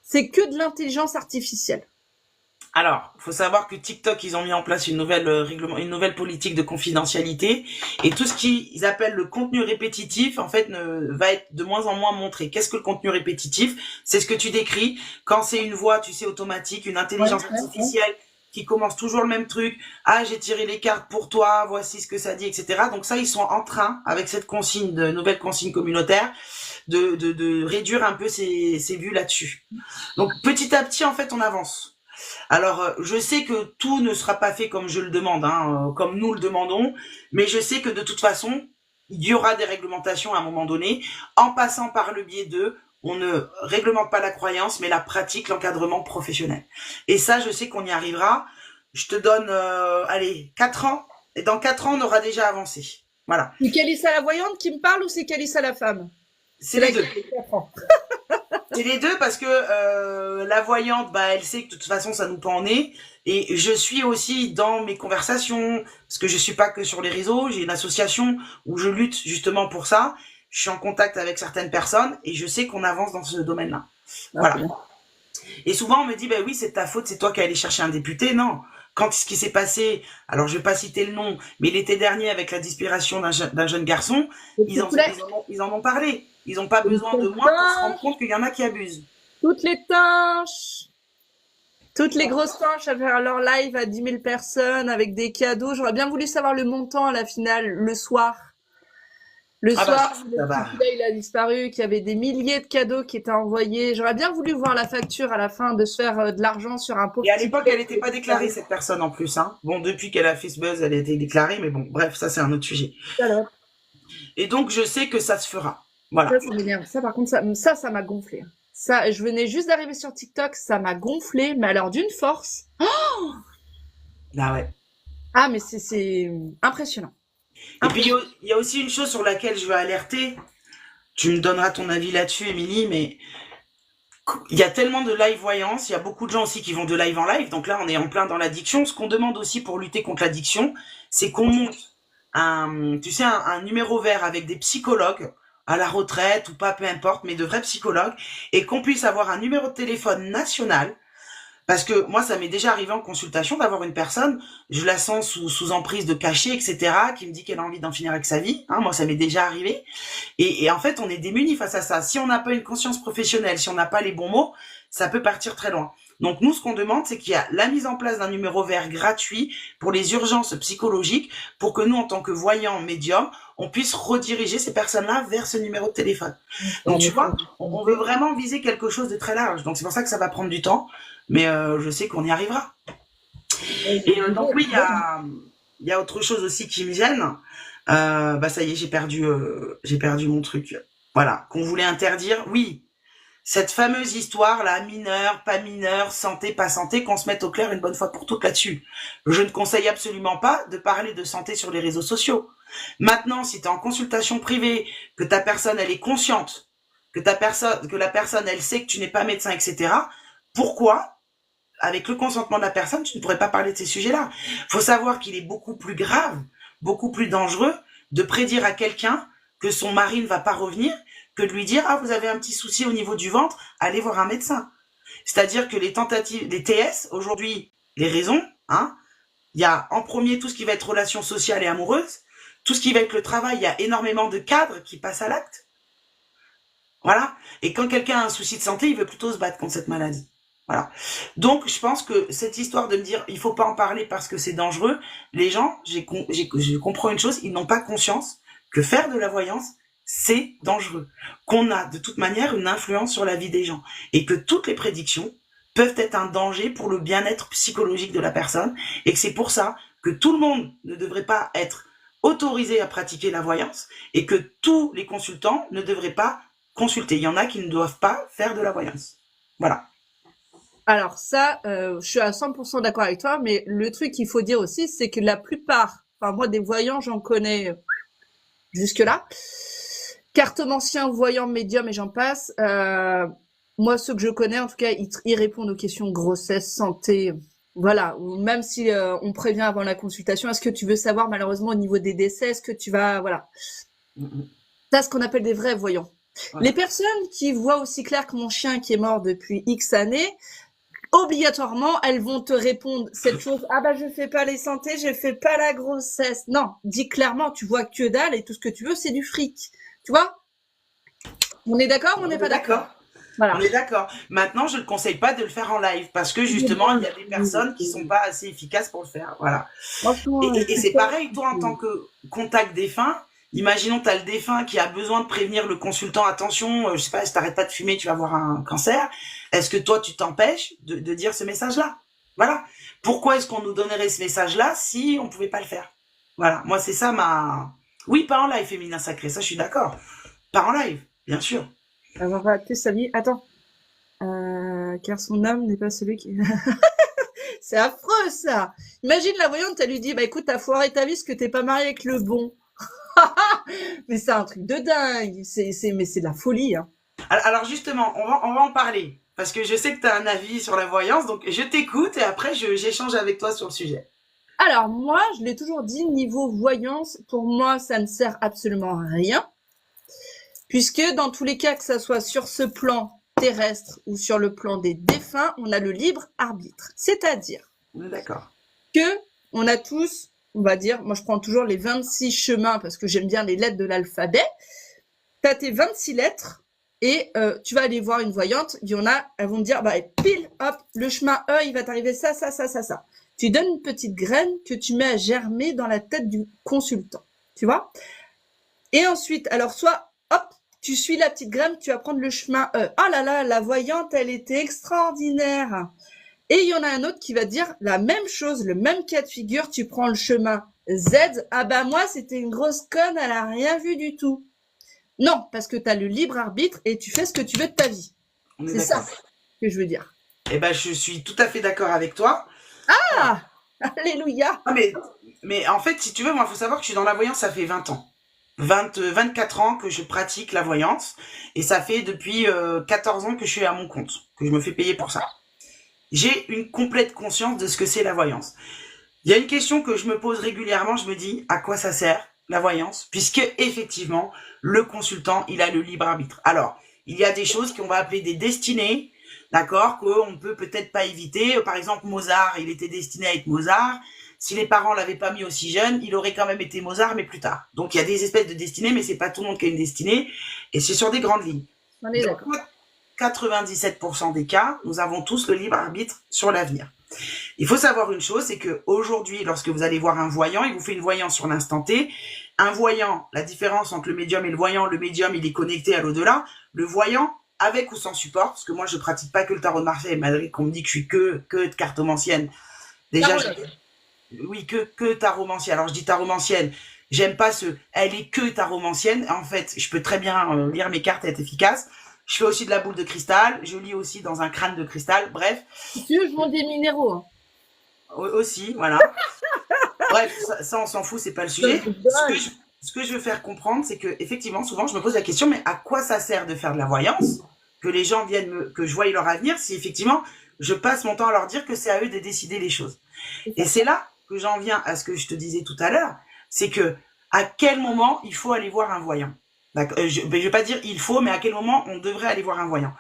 C'est que de l'intelligence artificielle. Alors, il faut savoir que TikTok, ils ont mis en place une nouvelle politique de confidentialité et tout ce qu'ils appellent le contenu répétitif, en fait, va être de moins en moins montré. Qu'est-ce que le contenu répétitif? C'est ce que tu décris. Quand c'est une voix, tu sais, automatique, une intelligence artificielle qui commence toujours le même truc. Ah, j'ai tiré les cartes pour toi, voici ce que ça dit, etc. Donc ça, ils sont en train, avec cette nouvelle consigne communautaire, de réduire un peu ces vues là-dessus. Donc petit à petit, en fait, on avance. Alors, je sais que tout ne sera pas fait comme je le demande, hein, comme nous le demandons, mais je sais que de toute façon, il y aura des réglementations à un moment donné, en passant par le biais on ne réglemente pas la croyance, mais la pratique, l'encadrement professionnel. Et ça, je sais qu'on y arrivera. Je te donne, allez, 4 ans, et dans 4 ans, on aura déjà avancé. Voilà. C'est Calissa la voyante qui me parle ou c'est Calissa la femme? C'est les deux. C'est les deux parce que la voyante, bah, elle sait que de toute façon, ça nous pend au nez. Et je suis aussi dans mes conversations, parce que je suis pas que sur les réseaux, j'ai une association où je lutte justement pour ça. Je suis en contact avec certaines personnes et je sais qu'on avance dans ce domaine-là. Voilà. Et souvent, on me dit, bah oui, c'est ta faute, c'est toi qui es allé chercher un député. Non. Quand ce qui s'est passé, alors je vais pas citer le nom, mais l'été dernier, avec la disparition d'un jeune garçon, ils en ont parlé. Ils n'ont pas besoin de moi pour se rendre compte qu'il y en a qui abusent. Toutes les tanches, toutes les grosses tanches à faire leur live à 10 000 personnes avec des cadeaux. J'aurais bien voulu savoir le montant à la finale, le soir. Le soir, il a disparu, qu'il y avait des milliers de cadeaux qui étaient envoyés. J'aurais bien voulu voir la facture à la fin, de se faire de l'argent sur un pot. Et à l'époque, elle n'était pas déclarée, cette personne, en plus, hein. Bon, depuis qu'elle a fait ce buzz, elle a été déclarée, mais bon, bref, ça, c'est un autre sujet. Alors. Et donc, je sais que ça se fera. Voilà. Ça m'énerve. Ça, par contre, ça m'a gonflé. Ça, je venais juste d'arriver sur TikTok, ça m'a gonflé, mais alors d'une force. Oh, ah ouais. Ah, mais c'est impressionnant. Et puis, il y a aussi une chose sur laquelle je veux alerter. Tu me donneras ton avis là-dessus, Émilie, mais il y a tellement de live voyance, il y a beaucoup de gens aussi qui vont de live en live, donc là, on est en plein dans l'addiction. Ce qu'on demande aussi pour lutter contre l'addiction, c'est qu'on monte un numéro vert avec des psychologues, à la retraite ou pas, peu importe, mais de vrais psychologues, et qu'on puisse avoir un numéro de téléphone national, parce que moi, ça m'est déjà arrivé en consultation d'avoir une personne, je la sens sous emprise de cachet, etc., qui me dit qu'elle a envie d'en finir avec sa vie. Hein, moi, ça m'est déjà arrivé. Et en fait, on est démunis face à ça. Si on n'a pas une conscience professionnelle, si on n'a pas les bons mots, ça peut partir très loin. Donc nous, ce qu'on demande, c'est qu'il y a la mise en place d'un numéro vert gratuit pour les urgences psychologiques, pour que nous, en tant que voyants médiums, on puisse rediriger ces personnes-là vers ce numéro de téléphone. Donc tu vois, on veut vraiment viser quelque chose de très large. Donc c'est pour ça que ça va prendre du temps, mais je sais qu'on y arrivera. Et donc oui, il y a autre chose aussi qui me gêne. Bah ça y est, j'ai perdu mon truc. Voilà, qu'on voulait interdire. Oui, cette fameuse histoire là, mineur, pas mineur, santé, pas santé, qu'on se mette au clair une bonne fois pour toutes là-dessus. Je ne conseille absolument pas de parler de santé sur les réseaux sociaux. Maintenant, si tu es en consultation privée, que ta personne elle est consciente, que la personne elle sait que tu n'es pas médecin, etc. Pourquoi, avec le consentement de la personne, tu ne pourrais pas parler de ces sujets-là? Faut savoir qu'il est beaucoup plus grave, beaucoup plus dangereux de prédire à quelqu'un que son mari ne va pas revenir que de lui dire « Ah, vous avez un petit souci au niveau du ventre, allez voir un médecin ». C'est-à-dire que les tentatives, les TS, aujourd'hui, les raisons, hein, il y a en premier tout ce qui va être relations sociales et amoureuses, tout ce qui va être le travail, il y a énormément de cadres qui passent à l'acte. Voilà. Et quand quelqu'un a un souci de santé, il veut plutôt se battre contre cette maladie. Voilà. Donc, je pense que cette histoire de me dire il faut pas en parler parce que c'est dangereux, les gens, je comprends une chose, ils n'ont pas conscience que faire de la voyance, c'est dangereux. Qu'on a de toute manière une influence sur la vie des gens et que toutes les prédictions peuvent être un danger pour le bien-être psychologique de la personne et que c'est pour ça que tout le monde ne devrait pas être autorisé à pratiquer la voyance et que tous les consultants ne devraient pas consulter. Il y en a qui ne doivent pas faire de la voyance. Voilà. Alors ça, je suis à 100% d'accord avec toi, mais le truc qu'il faut dire aussi, c'est que la plupart, enfin moi des voyants, j'en connais jusque-là, cartomanciens, voyants, médiums et j'en passe, moi ceux que je connais, en tout cas, ils répondent aux questions grossesse, santé, voilà, ou même si on prévient avant la consultation, est-ce que tu veux savoir malheureusement au niveau des décès, est-ce que tu vas, voilà. Ça, ce qu'on appelle des vrais voyants. Voilà. Les personnes qui voient aussi clair que mon chien qui est mort depuis X années, obligatoirement, elles vont te répondre cette chose. Ah bah je fais pas les santé, je fais pas la grossesse. Non, dis clairement, tu vois que dalle et tout ce que tu veux, c'est du fric. Tu vois? On est d'accord ou on n'est pas d'accord? Voilà. On est d'accord. Maintenant, je ne conseille pas de le faire en live parce que justement, il y a des personnes qui sont pas assez efficaces pour le faire. Voilà. Et c'est pareil, toi, en tant que contact défunt, imaginons tu as le défunt qui a besoin de prévenir le consultant, attention, je sais pas, si t'arrêtes pas de fumer, tu vas avoir un cancer. Est-ce que toi, tu t'empêches de dire ce message-là? Voilà. Pourquoi est-ce qu'on nous donnerait ce message-là si on pouvait pas le faire? Voilà. Moi, c'est ça ma... Oui, pas en live, féminin sacré, ça, je suis d'accord. Pas en live, bien sûr. Alors, sa vie. Attends. Car son âme n'est pas celui qui... C'est affreux, ça. Imagine la voyante, elle lui dit, bah écoute, t'as foiré ta vie parce que t'es pas marié avec le bon. Mais c'est un truc de dingue. Mais c'est de la folie, hein. Alors justement, on va en parler. Parce que je sais que tu as un avis sur la voyance, donc je t'écoute et après j'échange avec toi sur le sujet. Alors moi, je l'ai toujours dit, niveau voyance, pour moi, ça ne sert absolument à rien. Puisque dans tous les cas, que ça soit sur ce plan terrestre ou sur le plan des défunts, on a le libre arbitre. C'est-à-dire que on a tous, on va dire, moi je prends toujours les 26 chemins parce que j'aime bien les lettres de l'alphabet. Tu as tes 26 lettres et tu vas aller voir une voyante, il y en a, elles vont te dire, bah pile, hop, le chemin E, il va t'arriver ça. Tu donnes une petite graine que tu mets à germer dans la tête du consultant, tu vois. Et ensuite, alors soit, hop, tu suis la petite graine, tu vas prendre le chemin E. Oh là là, la voyante, elle était extraordinaire. Et il y en a un autre qui va dire la même chose, le même cas de figure, tu prends le chemin Z. Ah bah moi, c'était une grosse conne, elle a rien vu du tout. Non, parce que tu as le libre arbitre et tu fais ce que tu veux de ta vie. C'est ça que je veux dire. Eh ben, je suis tout à fait d'accord avec toi. Ah, alléluia. Ah, mais en fait, si tu veux, moi, il faut savoir que je suis dans la voyance, ça fait 20 ans. 24 ans que je pratique la voyance et ça fait depuis 14 ans que je suis à mon compte, que je me fais payer pour ça. J'ai une complète conscience de ce que c'est la voyance. Il y a une question que je me pose régulièrement, je me dis à quoi ça sert la voyance, puisque effectivement le consultant il a le libre arbitre. Alors il y a des choses qu'on va appeler des destinées, d'accord, qu'on peut peut-être pas éviter. Par exemple Mozart, il était destiné à être Mozart. Si les parents l'avaient pas mis aussi jeune, il aurait quand même été Mozart, mais plus tard. Donc il y a des espèces de destinées, mais c'est pas tout le monde qui a une destinée, et c'est sur des grandes lignes. On est d'accord. 97% des cas, nous avons tous le libre arbitre sur l'avenir. Il faut savoir une chose, c'est que aujourd'hui, lorsque vous allez voir un voyant, il vous fait une voyance sur l'instant T. Un voyant, la différence entre le médium et le médium, il est connecté à l'au-delà. Le voyant, avec ou sans support, parce que moi, je pratique pas que le tarot de Marseille, malgré qu'on me dit que je suis que de cartomancienne. Déjà, oui, que taromancienne. Alors, je dis taromancienne. J'aime pas elle est que taromancienne. En fait, je peux très bien lire mes cartes et être efficace. Je fais aussi de la boule de cristal. Je lis aussi dans un crâne de cristal. Bref. Si tu veux, je vends des minéraux. Hein. Aussi, voilà. Bref, ça on s'en fout, c'est pas le sujet. Ce que je veux faire comprendre, c'est que effectivement, souvent, je me pose la question, mais à quoi ça sert de faire de la voyance? Que les gens viennent que je voie leur avenir, si effectivement, je passe mon temps à leur dire que c'est à eux de décider les choses. Et c'est là que j'en viens à ce que je te disais tout à l'heure, c'est que à quel moment il faut aller voir un voyant. Je vais pas dire il faut, mais à quel moment on devrait aller voir un voyant.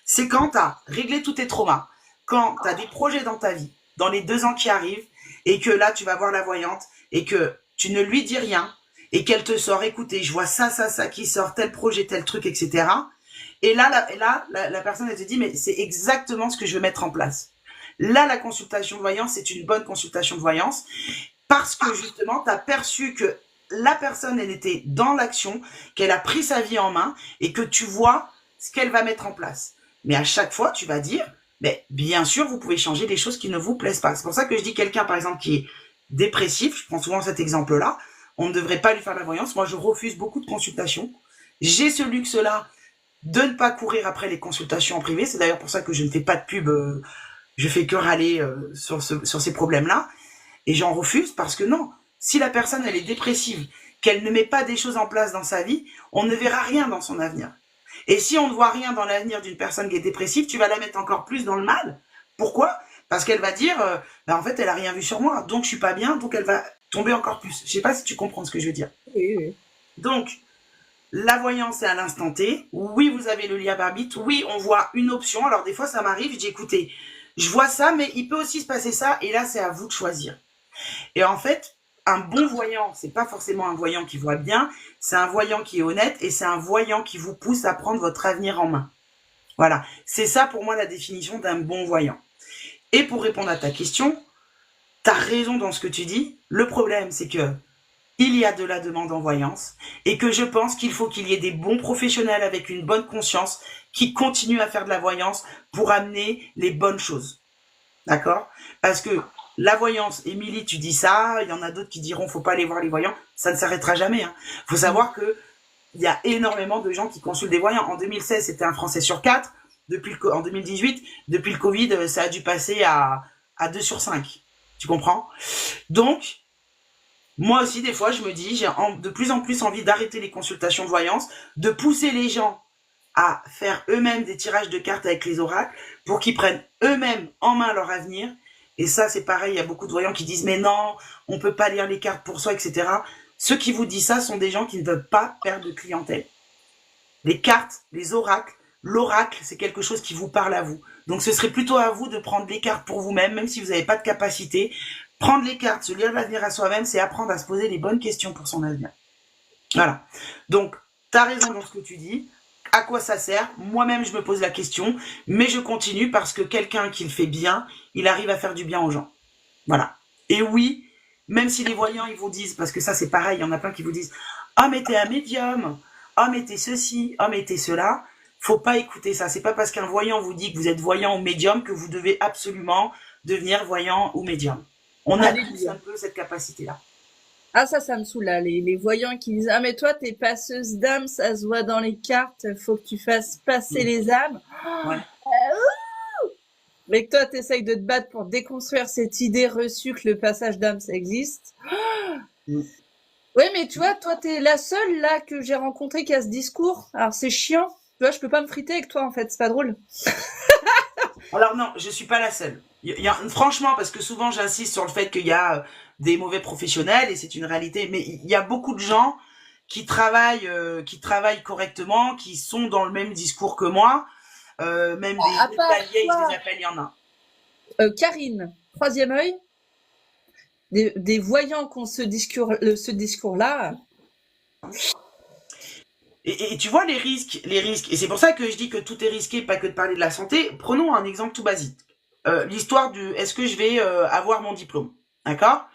C'est quand tu as réglé tous tes traumas, quand tu as des projets dans ta vie, dans les 2 ans qui arrivent, et que là, tu vas voir la voyante, et que tu ne lui dis rien, et qu'elle te sort, écoutez, je vois ça qui sort, tel projet, tel truc, etc. Et là, la personne, elle te dit, mais c'est exactement ce que je veux mettre en place. Là, la consultation de voyance, c'est une bonne consultation de voyance, parce que justement, tu as perçu que la personne, elle était dans l'action, qu'elle a pris sa vie en main, et que tu vois ce qu'elle va mettre en place. Mais à chaque fois, tu vas dire, mais bien sûr, vous pouvez changer des choses qui ne vous plaisent pas. C'est pour ça que je dis quelqu'un, par exemple, qui est dépressif, je prends souvent cet exemple-là, on ne devrait pas lui faire la voyance. Moi, je refuse beaucoup de consultations. J'ai ce luxe-là de ne pas courir après les consultations en privé. C'est d'ailleurs pour ça que je ne fais pas de pub, je fais que râler sur ces problèmes-là. Et j'en refuse parce que non, si la personne, elle est dépressive, qu'elle ne met pas des choses en place dans sa vie, on ne verra rien dans son avenir. Et si on ne voit rien dans l'avenir d'une personne qui est dépressive, tu vas la mettre encore plus dans le mal. Pourquoi? Parce qu'elle va dire, en fait, elle a rien vu sur moi, donc je suis pas bien, donc elle va tomber encore plus. Je sais pas si tu comprends ce que je veux dire. Oui. Donc, la voyance est à l'instant T. Oui, vous avez le libre arbitre. Oui, on voit une option. Alors, des fois, ça m'arrive, je dis, écoutez, je vois ça, mais il peut aussi se passer ça, et là, c'est à vous de choisir. Et en fait, un bon voyant, c'est pas forcément un voyant qui voit bien, c'est un voyant qui est honnête et c'est un voyant qui vous pousse à prendre votre avenir en main. Voilà, c'est ça pour moi la définition d'un bon voyant. Et pour répondre à ta question, t'as raison dans ce que tu dis. Le problème, c'est que il y a de la demande en voyance et que je pense qu'il faut qu'il y ait des bons professionnels avec une bonne conscience qui continuent à faire de la voyance pour amener les bonnes choses. D'accord? Parce que la voyance, Émilie, tu dis ça, il y en a d'autres qui diront faut pas aller voir les voyants, ça ne s'arrêtera jamais. Hein. Faut savoir que il y a énormément de gens qui consultent des voyants. En 2016, c'était un Français sur 4. En 2018, depuis le Covid, ça a dû passer à 2 sur 5. Tu comprends? Donc, moi aussi, des fois, je me dis, j'ai de plus en plus envie d'arrêter les consultations de voyance, de pousser les gens à faire eux-mêmes des tirages de cartes avec les oracles pour qu'ils prennent eux-mêmes en main leur avenir. Et ça, c'est pareil, il y a beaucoup de voyants qui disent « mais non, on peut pas lire les cartes pour soi, etc. » Ceux qui vous disent ça sont des gens qui ne veulent pas perdre de clientèle. Les cartes, les oracles, l'oracle, c'est quelque chose qui vous parle à vous. Donc ce serait plutôt à vous de prendre les cartes pour vous-même, même si vous n'avez pas de capacité. Prendre les cartes, se lire l'avenir à soi-même, c'est apprendre à se poser les bonnes questions pour son avenir. Voilà. Donc, tu as raison dans ce que tu dis. À quoi ça sert? Moi-même, je me pose la question, mais je continue parce que quelqu'un qui le fait bien, il arrive à faire du bien aux gens. Voilà. Et oui, même si les voyants, ils vous disent, parce que ça, c'est pareil, il y en a plein qui vous disent « Ah, mais t'es un médium. Ah, mais t'es ceci. Ah, mais t'es cela. » Faut pas écouter ça. C'est pas parce qu'un voyant vous dit que vous êtes voyant ou médium que vous devez absolument devenir voyant ou médium. On a tous un peu cette capacité-là. Ah, ça me saoule, là, les voyants qui disent « Ah, mais toi, t'es passeuse d'âme, ça se voit dans les cartes, faut que tu fasses passer les âmes. Ouais. » Mais que toi, t'essayes de te battre pour déconstruire cette idée reçue que le passage d'âme, ça existe. Oui, mais tu vois, toi, t'es la seule, là, que j'ai rencontrée qui a ce discours. Alors, c'est chiant. Tu vois, je peux pas me friter avec toi, en fait, c'est pas drôle. Alors non, je suis pas la seule. Franchement, parce que souvent j'insiste sur le fait qu'il y a des mauvais professionnels et c'est une réalité, mais il y a beaucoup de gens qui travaillent correctement, qui sont dans le même discours que moi, même des vieilles, je les appelle, il y en a. Karine, troisième œil, des voyants qui ont ce discours-là. Et tu vois les risques. Et c'est pour ça que je dis que tout est risqué, pas que de parler de la santé. Prenons un exemple tout basique. L'histoire du est-ce que je vais avoir mon diplôme, d'accord?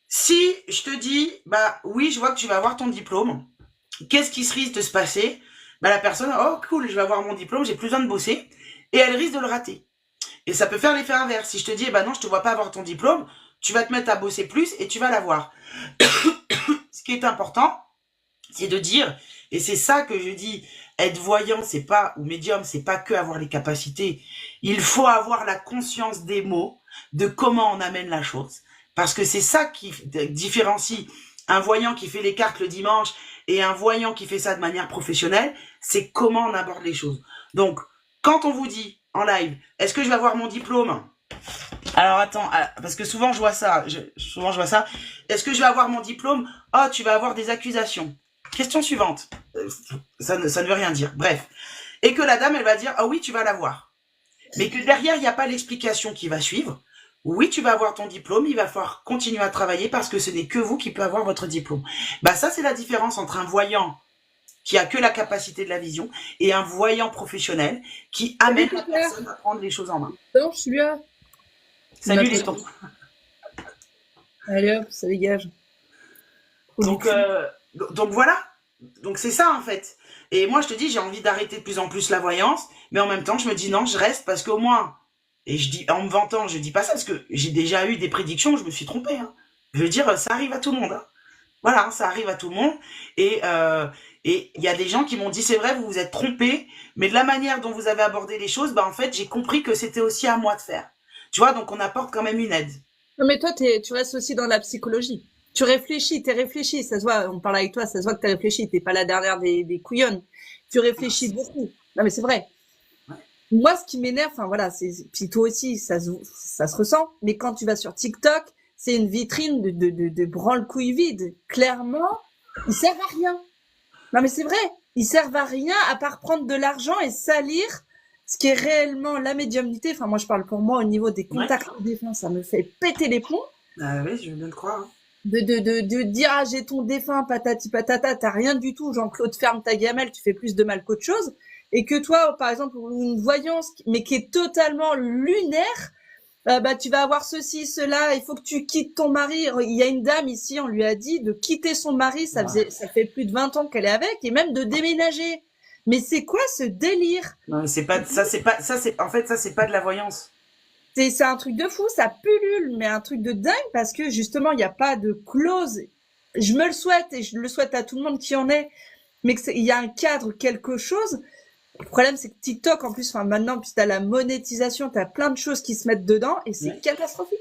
Si je te dis, bah oui, je vois que tu vas avoir ton diplôme, qu'est-ce qui se risque de se passer? Bah la personne, oh cool, je vais avoir mon diplôme, j'ai plus besoin de bosser, et elle risque de le rater. Et ça peut faire l'effet inverse. Si je te dis, bah non, je te vois pas avoir ton diplôme, tu vas te mettre à bosser plus et tu vas l'avoir. Ce qui est important, c'est de dire, et c'est ça que je dis, être voyant, c'est pas, ou médium, c'est pas que avoir les capacités. Il faut avoir la conscience des mots, de comment on amène la chose. Parce que c'est ça qui différencie un voyant qui fait les cartes le dimanche et un voyant qui fait ça de manière professionnelle, c'est comment on aborde les choses. Donc, quand on vous dit en live, est-ce que je vais avoir mon diplôme? Alors attends, parce que souvent je vois ça, Est-ce que je vais avoir mon diplôme? Oh, tu vas avoir des accusations. Question suivante. Ça ne veut rien dire. Bref. Et que la dame, elle va dire, ah oui, tu vas l'avoir. Mais que derrière, il n'y a pas l'explication qui va suivre. Oui, tu vas avoir ton diplôme, il va falloir continuer à travailler parce que ce n'est que vous qui pouvez avoir votre diplôme. Bah ça, c'est la différence entre un voyant qui a que la capacité de la vision et un voyant professionnel qui amène la personne à prendre les choses en main. Non, je suis là. Salut les tons. Allez hop, ça dégage. Donc voilà. Donc c'est ça en fait. Et moi je te dis, j'ai envie d'arrêter de plus en plus la voyance, mais en même temps je me dis non, je reste parce qu'au moins, et je dis en me vantant, je dis pas ça parce que j'ai déjà eu des prédictions, je me suis trompé. Hein. Je veux dire, ça arrive à tout le monde. Hein. Voilà, ça arrive à tout le monde. Et il y a des gens qui m'ont dit, c'est vrai, vous vous êtes trompé, mais de la manière dont vous avez abordé les choses, bah en fait, j'ai compris que c'était aussi à moi de faire. Tu vois, donc on apporte quand même une aide. Non, mais toi, tu restes aussi dans la psychologie. Tu réfléchis, t'es réfléchi. Ça se voit, on parle avec toi, ça se voit que t'es réfléchi. T'es pas la dernière des couillonnes. Tu réfléchis beaucoup. Non, mais c'est vrai. Ouais. Moi, ce qui m'énerve, enfin voilà, puis toi aussi, ça se ressent. Mais quand tu vas sur TikTok, c'est une vitrine de branle-couille vide. Clairement, ils servent à rien. Non, mais c'est vrai. Ils servent à rien à part prendre de l'argent et salir ce qui est réellement la médiumnité. Enfin, moi, je parle pour moi au niveau des contacts de défunt, ça me fait péter les plombs. Oui, je veux bien te croire. Hein. De dire, ah, j'ai ton défunt, patati patata, t'as rien du tout, Jean-Claude, ferme ta gamelle, tu fais plus de mal qu'autre chose. Et que toi, par exemple, une voyance, mais qui est totalement lunaire, bah, tu vas avoir ceci, cela, il faut que tu quittes ton mari. Il y a une dame ici, on lui a dit de quitter son mari, ça fait plus de 20 ans qu'elle est avec, et même de déménager. Mais c'est quoi ce délire? Non, c'est pas, en fait, ça, c'est pas de la voyance. C'est un truc de fou, ça pullule, mais un truc de dingue parce que justement, il n'y a pas de clause. Je me le souhaite et je le souhaite à tout le monde qui en est, mais il y a un cadre, quelque chose. Le problème, c'est que TikTok, en plus, enfin, maintenant, puis t'as la monétisation, t'as plein de choses qui se mettent dedans et c'est catastrophique.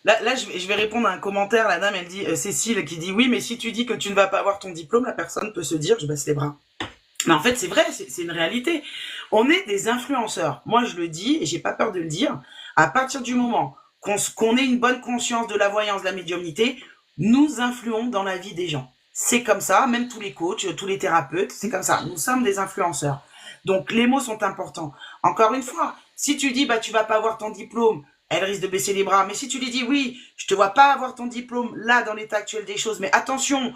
Là, je vais répondre à un commentaire. La dame, elle dit, Cécile, qui dit, oui, mais si tu dis que tu ne vas pas avoir ton diplôme, la personne peut se dire, je baisse les bras. Mais en fait, c'est vrai, c'est une réalité. On est des influenceurs. Moi, je le dis, et j'ai pas peur de le dire. À partir du moment qu'on ait une bonne conscience de la voyance, de la médiumnité, nous influons dans la vie des gens. C'est comme ça, même tous les coachs, tous les thérapeutes, c'est comme ça. Nous sommes des influenceurs. Donc, les mots sont importants. Encore une fois, si tu dis, bah, tu vas pas avoir ton diplôme, elle risque de baisser les bras. Mais si tu lui dis, oui, je te vois pas avoir ton diplôme là, dans l'état actuel des choses, mais attention,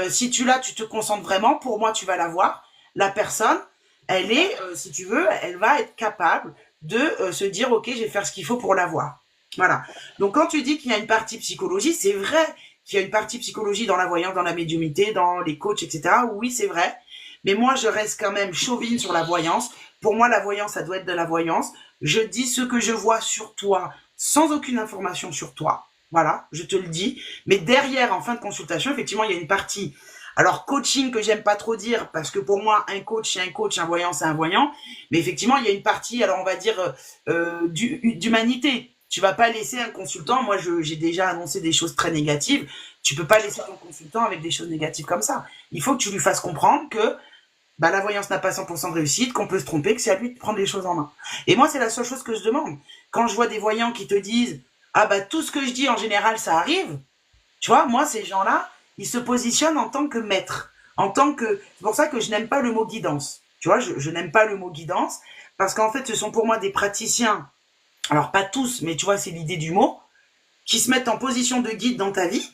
si tu l'as, tu te concentres vraiment, pour moi, tu vas l'avoir. La personne, elle est, si tu veux, elle va être capable de se dire, ok, je vais faire ce qu'il faut pour l'avoir. Voilà. Donc, quand tu dis qu'il y a une partie psychologie, c'est vrai qu'il y a une partie psychologie dans la voyance, dans la médiumité, dans les coachs, etc. Oui, c'est vrai. Mais moi, je reste quand même chauvine sur la voyance. Pour moi, la voyance, ça doit être de la voyance. Je dis ce que je vois sur toi, sans aucune information sur toi. Voilà, je te le dis. Mais derrière, en fin de consultation, effectivement, il y a une partie. Alors, coaching que j'aime pas trop dire, parce que pour moi, un coach, c'est un coach, un voyant, c'est un voyant. Mais effectivement, il y a une partie, alors on va dire, d'humanité. Tu vas pas laisser un consultant, moi j'ai déjà annoncé des choses très négatives, tu peux pas laisser ton consultant avec des choses négatives comme ça. Il faut que tu lui fasses comprendre que bah, la voyance n'a pas 100% de réussite, qu'on peut se tromper, que c'est à lui de prendre les choses en main. Et moi, c'est la seule chose que je demande. Quand je vois des voyants qui te disent « Ah bah tout ce que je dis en général, ça arrive », tu vois, moi, ces gens-là, ils se positionnent en tant que maître. En tant que... C'est pour ça que je n'aime pas le mot guidance. Tu vois, je n'aime pas le mot guidance, parce qu'en fait, ce sont pour moi des praticiens, alors pas tous, mais tu vois, c'est l'idée du mot, qui se mettent en position de guide dans ta vie,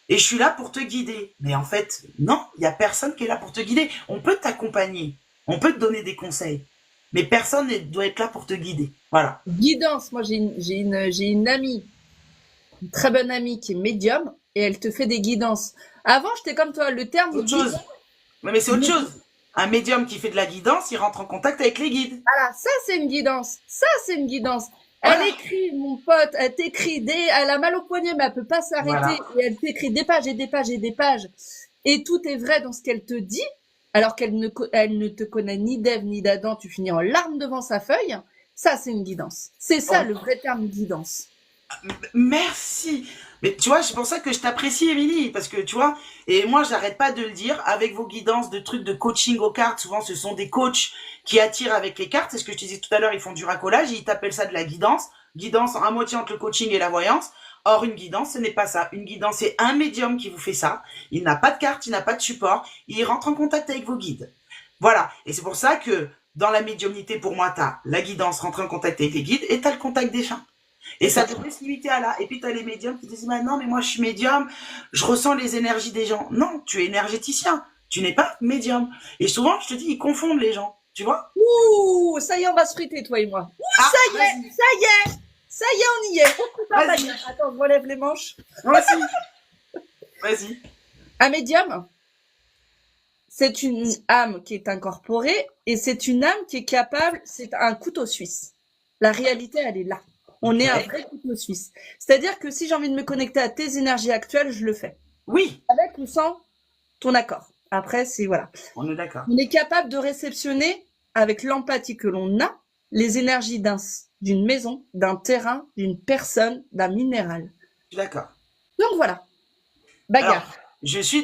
et je suis là pour te guider. Mais en fait, non, il y a personne qui est là pour te guider. On peut t'accompagner, on peut te donner des conseils, mais personne ne doit être là pour te guider. Voilà. Guidance, moi j'ai une amie, une très bonne amie qui est médium et elle te fait des guidances. Avant, j'étais comme toi, le terme Autre guidance. chose. Mais c'est autre chose. Un médium qui fait de la guidance, il rentre en contact avec les guides. Voilà, ça c'est une guidance. Ça c'est une guidance. Voilà. Elle écrit, mon pote, elle t'écrit elle a mal au poignet, mais elle peut pas s'arrêter. Voilà. Et elle t'écrit des pages et des pages et des pages. Et tout est vrai dans ce qu'elle te dit, alors elle ne te connaît ni d'Ève ni d'Adam. Tu finis en larmes devant sa feuille. Ça, c'est une guidance. C'est ça le vrai terme guidance. Merci. Mais tu vois, c'est pour ça que je t'apprécie, Émilie, parce que tu vois, et moi, j'arrête pas de le dire, avec vos guidances de trucs de coaching aux cartes, souvent ce sont des coachs qui attirent avec les cartes. C'est ce que je te disais tout à l'heure, ils font du racolage, ils t'appellent ça de la guidance. Guidance à moitié entre le coaching et la voyance. Or, une guidance, ce n'est pas ça. Une guidance, c'est un médium qui vous fait ça. Il n'a pas de carte, il n'a pas de support. Il rentre en contact avec vos guides. Voilà. Et c'est pour ça que dans la médiumnité, pour moi, t'as la guidance, rentrer en contact avec les guides, et t'as le contact des défunt. Et ça devrait se limiter à là. Et puis, tu as les médiums qui disent, bah, non, mais moi, je suis médium, je ressens les énergies des gens. Non, tu es énergéticien. Tu n'es pas médium. Et souvent, je te dis, ils confondent les gens. Tu vois? Ouh, ça y est, on va se friter, toi et moi. Ouh, Ah, ça y est, ça y est, ça y est, on y est. Oh, putain, Vas-y. attends, je relève les manches. vas-y. Vas-y. Un médium, c'est une âme qui est incorporée et c'est une âme qui est capable, c'est un couteau suisse. La réalité, elle est là. On est un vrai couteau suisse. C'est-à-dire que si j'ai envie de me connecter à tes énergies actuelles, je le fais. Oui, Avec ou sans ton accord. Après, c'est voilà. on est d'accord. On est capable de réceptionner, avec l'empathie que l'on a, les énergies d'une maison, d'un terrain, d'une personne, d'un minéral. Je suis d'accord. Donc voilà. Bagarre.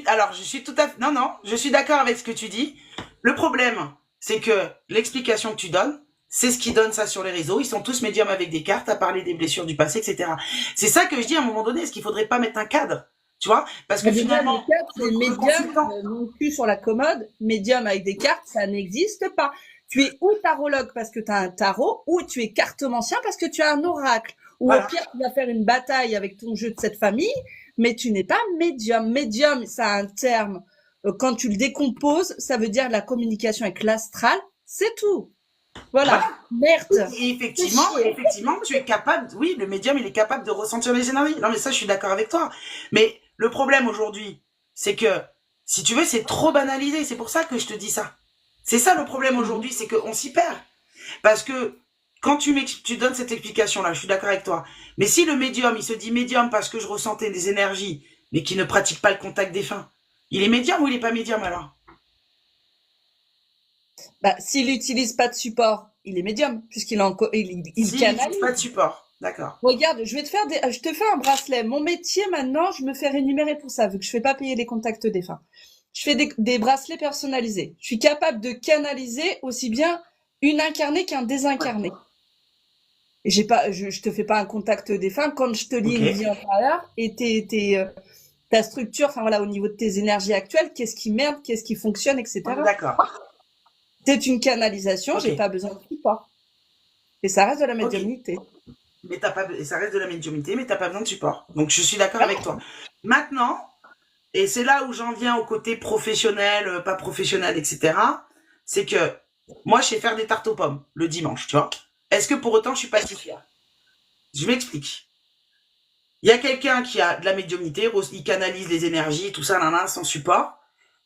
Alors, je suis tout à fait, non, je suis d'accord avec ce que tu dis. Le problème, c'est que l'explication que tu donnes, c'est ce qui donne ça sur les réseaux. Ils sont tous médiums avec des cartes à parler des blessures du passé, etc. C'est ça que je dis à un moment donné, est-ce qu'il faudrait pas mettre un cadre? Tu vois? Parce que finalement, les cartes, c'est médium, mon cul sur la commode, médium avec des cartes, ça n'existe pas. Tu es ou tarologue parce que tu as un tarot, ou tu es cartomancien parce que tu as un oracle. Ou voilà. au pire, tu vas faire une bataille avec ton jeu de cette famille, mais tu n'es pas médium. Médium, ça a un terme. Quand tu le décomposes, ça veut dire la communication avec l'astral, c'est tout. Voilà. Merde. Et effectivement, tu es capable, oui, le médium, il est capable de ressentir les énergies. Non, mais ça, je suis d'accord avec toi. Mais le problème aujourd'hui, c'est que, si tu veux, c'est trop banalisé. C'est pour ça que je te dis ça. C'est ça le problème aujourd'hui, c'est qu'on s'y perd. Parce que, quand tu donnes cette explication-là, je suis d'accord avec toi. Mais si le médium, il se dit médium parce que je ressentais des énergies, mais qui ne pratique pas le contact défunt, il est médium ou il est pas médium alors? Bah, s'il n'utilise pas de support, il est médium, puisqu'il S'il canalise. pas de support, d'accord. Regarde, je te fais un bracelet. Mon métier maintenant, je me fais rémunérer pour ça, vu que je fais pas payer les contacts défunts. Je fais des bracelets personnalisés. Je suis capable de canaliser aussi bien une incarnée qu'un désincarné. Et je te fais pas un contact défunt quand je te lis une vie antérieure et ta structure, enfin voilà, au niveau de tes énergies actuelles, qu'est-ce qui merde, qu'est-ce qui fonctionne, etc. D'accord. C'est une canalisation, j'ai pas besoin de support. Et ça reste de la médiumnité. Mais ça reste de la médiumnité, mais t'as pas besoin de support. Donc je suis d'accord avec toi. Maintenant, et c'est là où j'en viens au côté professionnel, pas professionnel, etc. C'est que moi, je sais faire des tartes aux pommes le dimanche, tu vois. Est-ce que pour autant je suis pâtissière? Je m'explique. Il y a quelqu'un qui a de la médiumnité, il canalise les énergies, tout ça, sans support.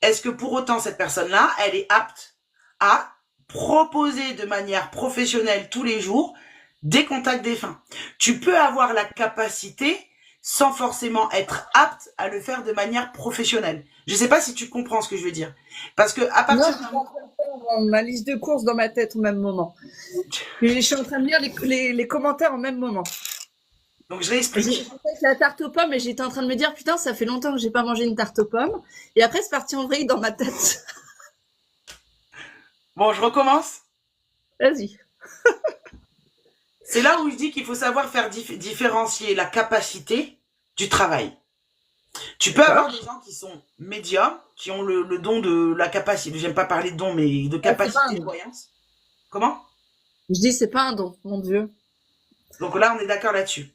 Est-ce que pour autant cette personne-là, elle est apte à proposer de manière professionnelle tous les jours des contacts défunts? Tu peux avoir la capacité sans forcément être apte à le faire de manière professionnelle. Je sais pas si tu comprends ce que je veux dire. Parce que à partir de ma liste de courses dans ma tête au même moment. Je suis en train de lire les commentaires au même moment. Donc je réexplique. J'ai fait la tarte aux pommes et j'étais en train de me dire putain, ça fait longtemps que j'ai pas mangé une tarte aux pommes. Et après c'est parti en vrille dans ma tête. Bon, je recommence. Vas-y. C'est là où je dis qu'il faut savoir faire différencier la capacité du travail. Tu peux avoir des gens qui sont médiums, qui ont le don de la capacité, j'aime pas parler de don, mais de capacité de voyance. Comment? Je dis c'est pas un don, mon Dieu. Donc là, on est d'accord là-dessus.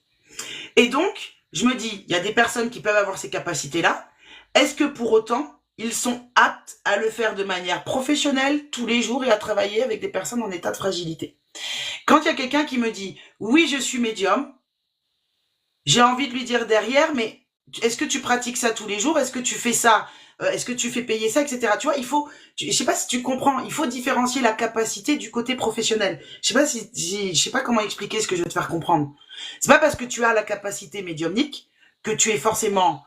Et donc, je me dis, il y a des personnes qui peuvent avoir ces capacités-là. Est-ce que pour autant, ils sont aptes à le faire de manière professionnelle tous les jours et à travailler avec des personnes en état de fragilité? Quand il y a quelqu'un qui me dit, oui, je suis médium, j'ai envie de lui dire derrière, mais est-ce que tu pratiques ça tous les jours? Est-ce que tu fais ça? Est-ce que tu fais payer ça, etc. Tu vois, je sais pas si tu comprends, il faut différencier la capacité du côté professionnel. Je sais pas je sais pas comment expliquer ce que je veux te faire comprendre. C'est pas parce que tu as la capacité médiumnique que tu es forcément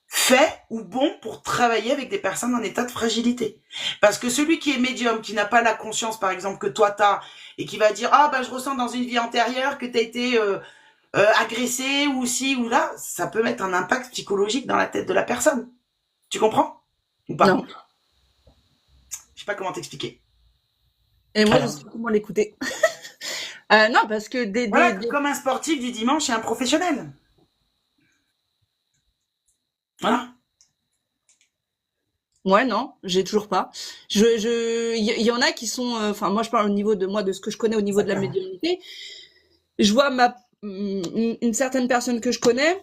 fait ou bon pour travailler avec des personnes en état de fragilité. Parce que celui qui est médium, qui n'a pas la conscience, par exemple, que toi t'as, et qui va dire, ah, bah, je ressens dans une vie antérieure que t'as été, agressé ou ci ou là, ça peut mettre un impact psychologique dans la tête de la personne. Tu comprends? Ou pas? Non. Je sais pas comment t'expliquer. Et moi, je Alors, sais comment l'écouter. Non, parce que voilà, comme un sportif du dimanche et un professionnel. Voilà. Ouais, non, j'ai toujours pas. Il y en a qui sont, enfin, moi, je parle au niveau de moi, de ce que je connais au niveau de la D'accord. médiumnité. Je vois une certaine personne que je connais,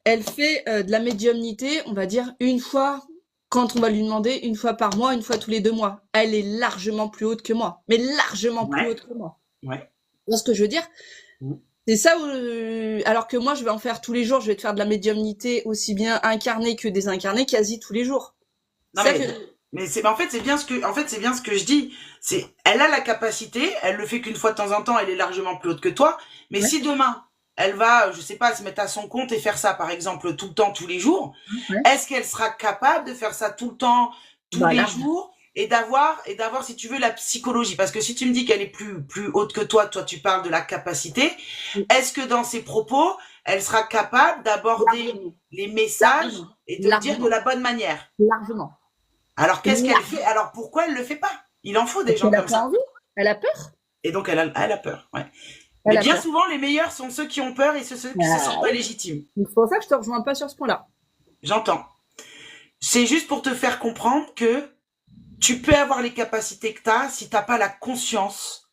elle fait de la médiumnité, on va dire, une fois, quand on va lui demander, une fois par mois, une fois tous les 2 mois. Elle est largement plus haute que moi, mais largement plus Ouais, haute que moi. ouais. Tu vois ce que je veux dire? Mm. C'est ça où, alors que moi, je vais en faire tous les jours, je vais te faire de la médiumnité aussi bien incarnée que désincarnée, quasi tous les jours. Non, C'est ça que, mais en fait, c'est bien ce que je dis. Elle a la capacité, elle le fait qu'une fois de temps en temps, elle est largement plus haute que toi. Mais ouais, si demain, elle va, je sais pas, se mettre à son compte et faire ça, par exemple, tout le temps, tous les jours, ouais. est-ce qu'elle sera capable de faire ça tout le temps, tous Bah, les large. jours, et d'avoir, si tu veux, la psychologie? Parce que si tu me dis qu'elle est plus haute que toi, tu parles de la capacité. Est-ce que dans ses propos, elle sera capable d'aborder Largement. les messages Largement. et de le dire de Largement. la bonne manière? Largement. Alors qu'est-ce qu'elle fait? Largement. Alors pourquoi elle le fait pas? Il en faut des Parce gens qu'elle a comme pas ça. envie. Elle a peur. Et donc elle a peur. Ouais. Mais Elle a bien peur. souvent, les meilleurs sont ceux qui ont peur et ceux qui se sentent pas Ouais. légitimes. C'est pour ça que je te rejoins pas sur ce point-là. J'entends. C'est juste pour te faire comprendre que tu peux avoir les capacités que tu as, si tu n'as pas la conscience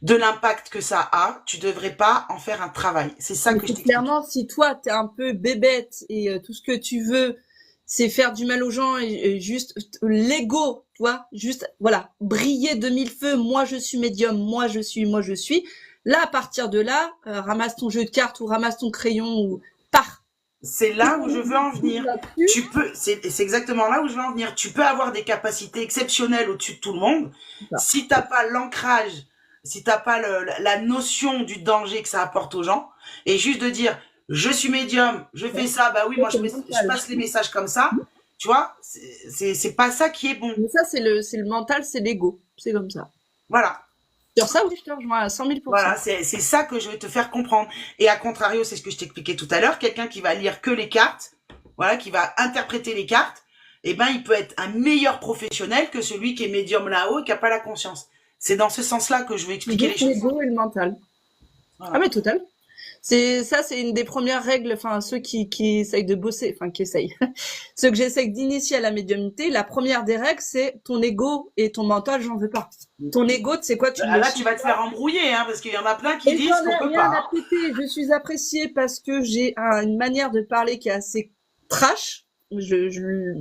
de l'impact que ça a, tu devrais pas en faire un travail. C'est ça Mais que je c'est t'explique. clairement, si toi, t'es un peu bébête et tout ce que tu veux, c'est faire du mal aux gens et juste l'ego, tu vois, juste, voilà, briller de mille feux, moi je suis médium, moi je suis. Là, à partir de là, ramasse ton jeu de cartes ou ramasse ton crayon ou pars. C'est Si là t'as où je envie veux en de vivre venir. là-dessus, C'est exactement là où je veux en venir. Tu peux avoir des capacités exceptionnelles au-dessus de tout le monde. c'est ça. Si t'as pas l'ancrage, si t'as pas la notion du danger que ça apporte aux gens, et juste de dire, je suis médium, je Ouais. fais ça, bah oui, Ça, moi c'est le je mental. passe les messages comme ça. Tu vois, c'est pas ça qui est bon. Mais ça, c'est le mental, c'est l'ego. C'est comme ça. Voilà. Sur ça, oui, je te rejoins à 100 Voilà, 000%. c'est ça que je vais te faire comprendre. Et à contrario, c'est ce que je t'expliquais tout à l'heure, quelqu'un qui va lire que les cartes, voilà, qui va interpréter les cartes, eh ben, il peut être un meilleur professionnel que celui qui est médium là-haut et qui n'a pas la conscience. C'est dans ce sens-là que je veux C'est expliquer les juste choses. l'ego et le mental. Ah, Voilà. mais total. C'est une des premières règles, enfin, ceux qui essayent de bosser, enfin, qui essayent. Ceux que j'essaye d'initier à la médiumnité, la première des règles, c'est ton ego et ton mental, j'en veux pas. Ton ego, tu sais quoi, tu le Là, tu chies vas te faire pas. embrouiller, hein, parce qu'il y en a plein qui Et disent j'en qu'on ai peut rien pas. à Hein. péter. Je suis appréciée parce que j'ai une manière de parler qui est assez trash.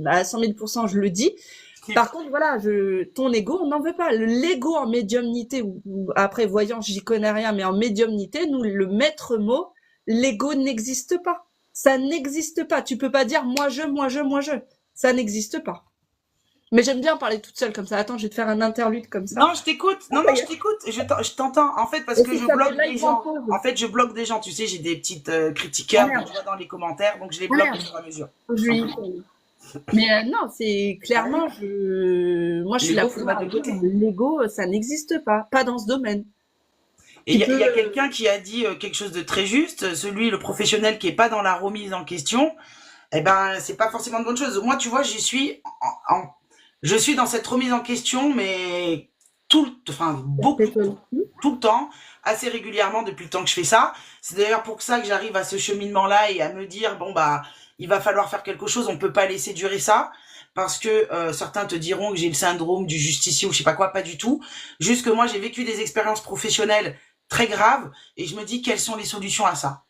À 100 000%, je le dis. Par contre, voilà, ton ego, on n'en veut pas. L'ego en médiumnité, ou après voyant, j'y connais rien, mais en médiumnité, nous, le maître mot, l'ego n'existe pas. Ça n'existe pas. Tu peux pas dire moi je, moi je, moi je. Ça n'existe pas. Mais j'aime bien parler toute seule comme ça. Attends, je vais te faire un interlude comme ça. Non, je t'écoute. Ah, Non, ça non, y je est. t'écoute. Je t'entends. En fait, parce Et que si je ça met bloque des live en gens. pause. En fait, je bloque des gens. Tu sais, j'ai des petites Ah critiqueurs que merde. je vois dans les commentaires, donc je les Ah bloque au merde. fur et à mesure. Faut que Tout je lui- simplement. Mais non, c'est Ah oui. clairement, moi, je suis la L'ego, faut le première mettre à de dire, côté. l'ego, ça n'existe pas. Pas dans ce domaine. Et Tu il y peux, a quelqu'un qui a dit quelque chose de très juste. Celui, le professionnel qui est pas dans la remise en question, eh ben, c'est pas forcément de bonne chose. Moi, tu vois, je suis dans cette remise en question, mais enfin, beaucoup, tout le temps, assez régulièrement depuis le temps que je fais ça. C'est d'ailleurs pour ça que j'arrive à ce cheminement-là et à me dire, bon, bah, il va falloir faire quelque chose, on peut pas laisser durer ça. Parce que certains te diront que j'ai le syndrome du justicier ou je sais pas quoi, pas du tout. Juste que moi, j'ai vécu des expériences professionnelles très graves et je me dis quelles sont les solutions à ça.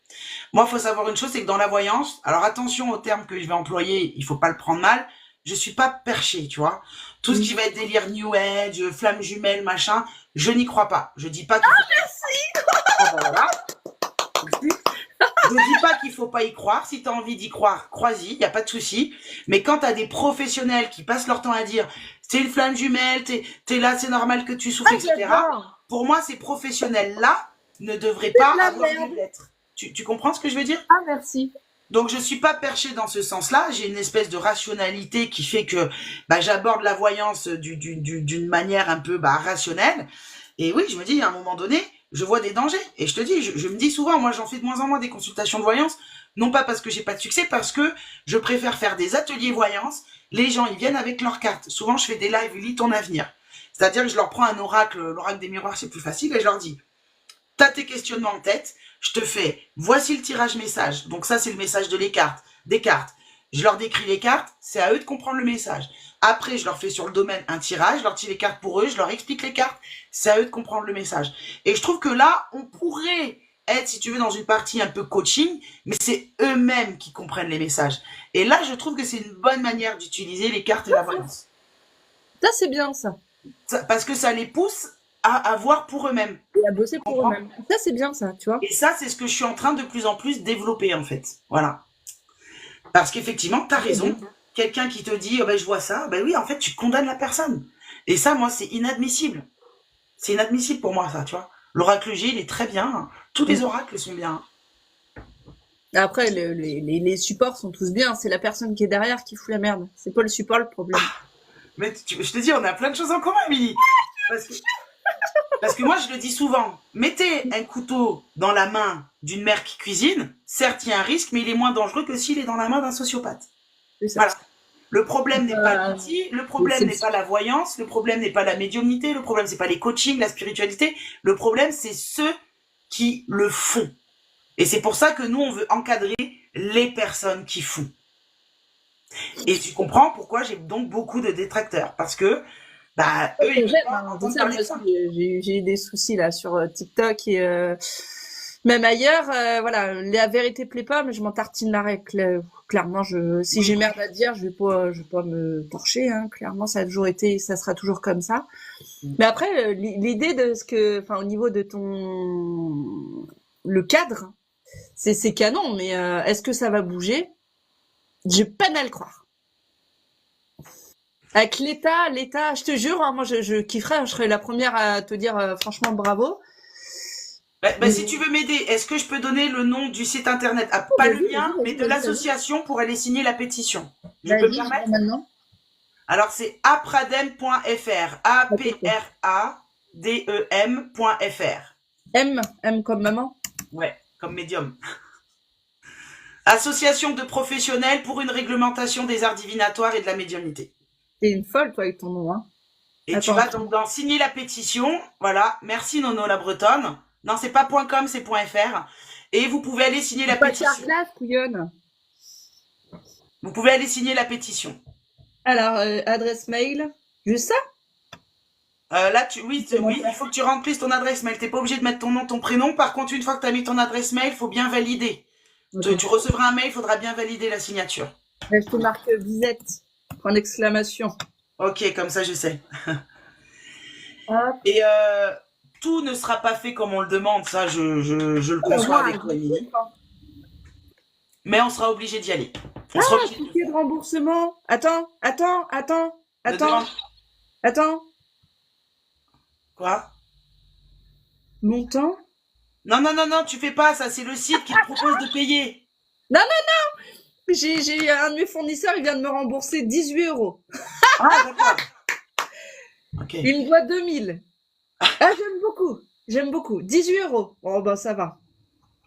Moi, il faut savoir une chose, c'est que dans la voyance, alors attention au terme que je vais employer, il faut pas le prendre mal, je suis pas perché, tu vois. Tout ce qui Oui. va être délire New Age, flamme jumelle, machin, je n'y crois pas. Je dis pas qu'il faut... Ah bah voilà, merci. Je dis pas qu'il faut pas y croire. Si tu as envie d'y croire, crois-y, il n'y a pas de souci. Mais quand tu as des professionnels qui passent leur temps à dire c'est une flamme jumelle, t'es là, c'est normal que tu Ah, souffres, etc. j'adore. Pour moi, ces professionnels-là ne devraient C'est pas de la avoir lieu merde. d'être. Tu comprends ce que je veux dire? Ah, merci. Donc je suis pas perché dans ce sens-là. J'ai une espèce de rationalité qui fait que bah, j'aborde la voyance d'une manière un peu bah, rationnelle. Et oui, je me dis, à un moment donné, je vois des dangers. Et je te dis, je me dis souvent, moi j'en fais de moins en moins des consultations de voyance, non pas parce que j'ai pas de succès, parce que je préfère faire des ateliers voyance. Les gens, ils viennent avec leurs cartes. Souvent, je fais des lives, lis ton avenir. C'est-à-dire que je leur prends un oracle, l'oracle des miroirs, c'est plus facile, et je leur dis, t'as tes questionnements en tête, je te fais, voici le tirage message. Donc ça, c'est le message de les cartes, des cartes. Je leur décris les cartes, c'est à eux de comprendre le message. Après, je leur fais sur le domaine un tirage, je leur tire les cartes pour eux, je leur explique les cartes, c'est à eux de comprendre le message. Et je trouve que là, on pourrait être, si tu veux, dans une partie un peu coaching, mais c'est eux-mêmes qui comprennent les messages. Et là, je trouve que c'est une bonne manière d'utiliser les cartes et la voyance. Ça, c'est bien, ça. Parce que ça les pousse à voir pour eux-mêmes. Et à bosser Tu pour comprends? eux-mêmes. Ça, c'est bien, ça, tu vois. Et ça, c'est ce que je suis en train de plus en plus développer, en fait. Voilà. Parce qu'effectivement, tu as C'est bien. raison. Quelqu'un qui te dit, oh ben, je vois ça, ben oui, en fait, tu condamnes la personne. Et ça, moi, c'est inadmissible. C'est inadmissible pour moi, ça, tu vois. L'oracle G, il est très bien. Tous les Mm. oracles sont bien. Après, les supports sont tous bien. C'est la personne qui est derrière qui fout la merde. C'est pas le support le problème. Mais je te dis, on a plein de choses en commun, Émilie. Parce que, parce que moi, je le dis souvent. Mettez un couteau dans la main d'une mère qui cuisine. Certes, il y a un risque, mais il est moins dangereux que s'il est dans la main d'un sociopathe. C'est ça. Voilà. Le problème n'est pas Euh, l'outil, le problème n'est pas la voyance, le problème n'est pas la médiumnité, le problème c'est pas les coachings, la spiritualité. Le problème c'est ceux qui le font. Et c'est pour ça que nous on veut encadrer les personnes qui font. Et tu comprends pourquoi j'ai donc beaucoup de détracteurs parce que bah eux ils veulent j'aime, pas hein. Je entendre sais, parler moi de aussi, ça. j'ai eu des soucis là sur TikTok et même ailleurs. Voilà, la vérité plaît pas, mais je m'en tartine l'arrêt. Clairement, si j'ai Oui. merde à dire, je vais pas me torcher. Hein. Clairement, ça a toujours été, ça sera toujours comme ça. Mais après, l'idée de ce que, enfin, au niveau de le cadre, c'est canon. Mais est-ce que ça va bouger? J'ai peine à le croire. Avec l'État, je te jure, hein, moi je kifferais, hein, je serais la première à te dire franchement bravo. Bah, si tu Mais veux m'aider, est-ce que je peux donner le nom du site internet? Ah, oh, pas le vas-y, mien, mais de vas-y, vas-y. l'association pour aller signer la pétition. Je peux me Vas-y, je vois permettre? maintenant. Alors, c'est apradem.fr. Attends. A-P-R-A-D-E-M.fr. M comme maman. Ouais, comme médium. Association de professionnels pour une réglementation des arts divinatoires et de la médiumnité. T'es une folle, toi, avec ton nom, hein. Et tu Attends. vas donc dans signer la pétition. Voilà. Merci Nono la Bretonne. Non, c'est pas .com, c'est .fr. Et vous pouvez aller signer la Pas de pétition. Carglass, couillonne. Vous pouvez aller signer la pétition. Alors, adresse mail. Juste ça? Là, oui, oui, il faut que tu remplisses ton adresse mail. T'es pas obligé de mettre ton nom, ton prénom. Par contre, une fois que tu as mis ton adresse mail, il faut bien valider. Ok. Tu recevras un mail, il faudra bien valider la signature. Là, je te marque visite. Point d'exclamation. Ok, comme ça, je sais. Hop. Et tout ne sera pas fait comme on le demande, ça, je le Au conçois moins, avec toi, Émilie. Mais on sera obligé d'y aller. On sera obligé de le ticket de faire. remboursement. Attends. Ne demande Attends. quoi? Montant. Non, non, non, non, tu fais pas ça. C'est le site qui te propose de payer. Non, j'ai un de mes fournisseurs, il vient de me rembourser 18 euros. Ah, d'accord. Ok. Il me doit 2000. Ah, j'aime beaucoup. 18 euros. Oh, bah, ça va.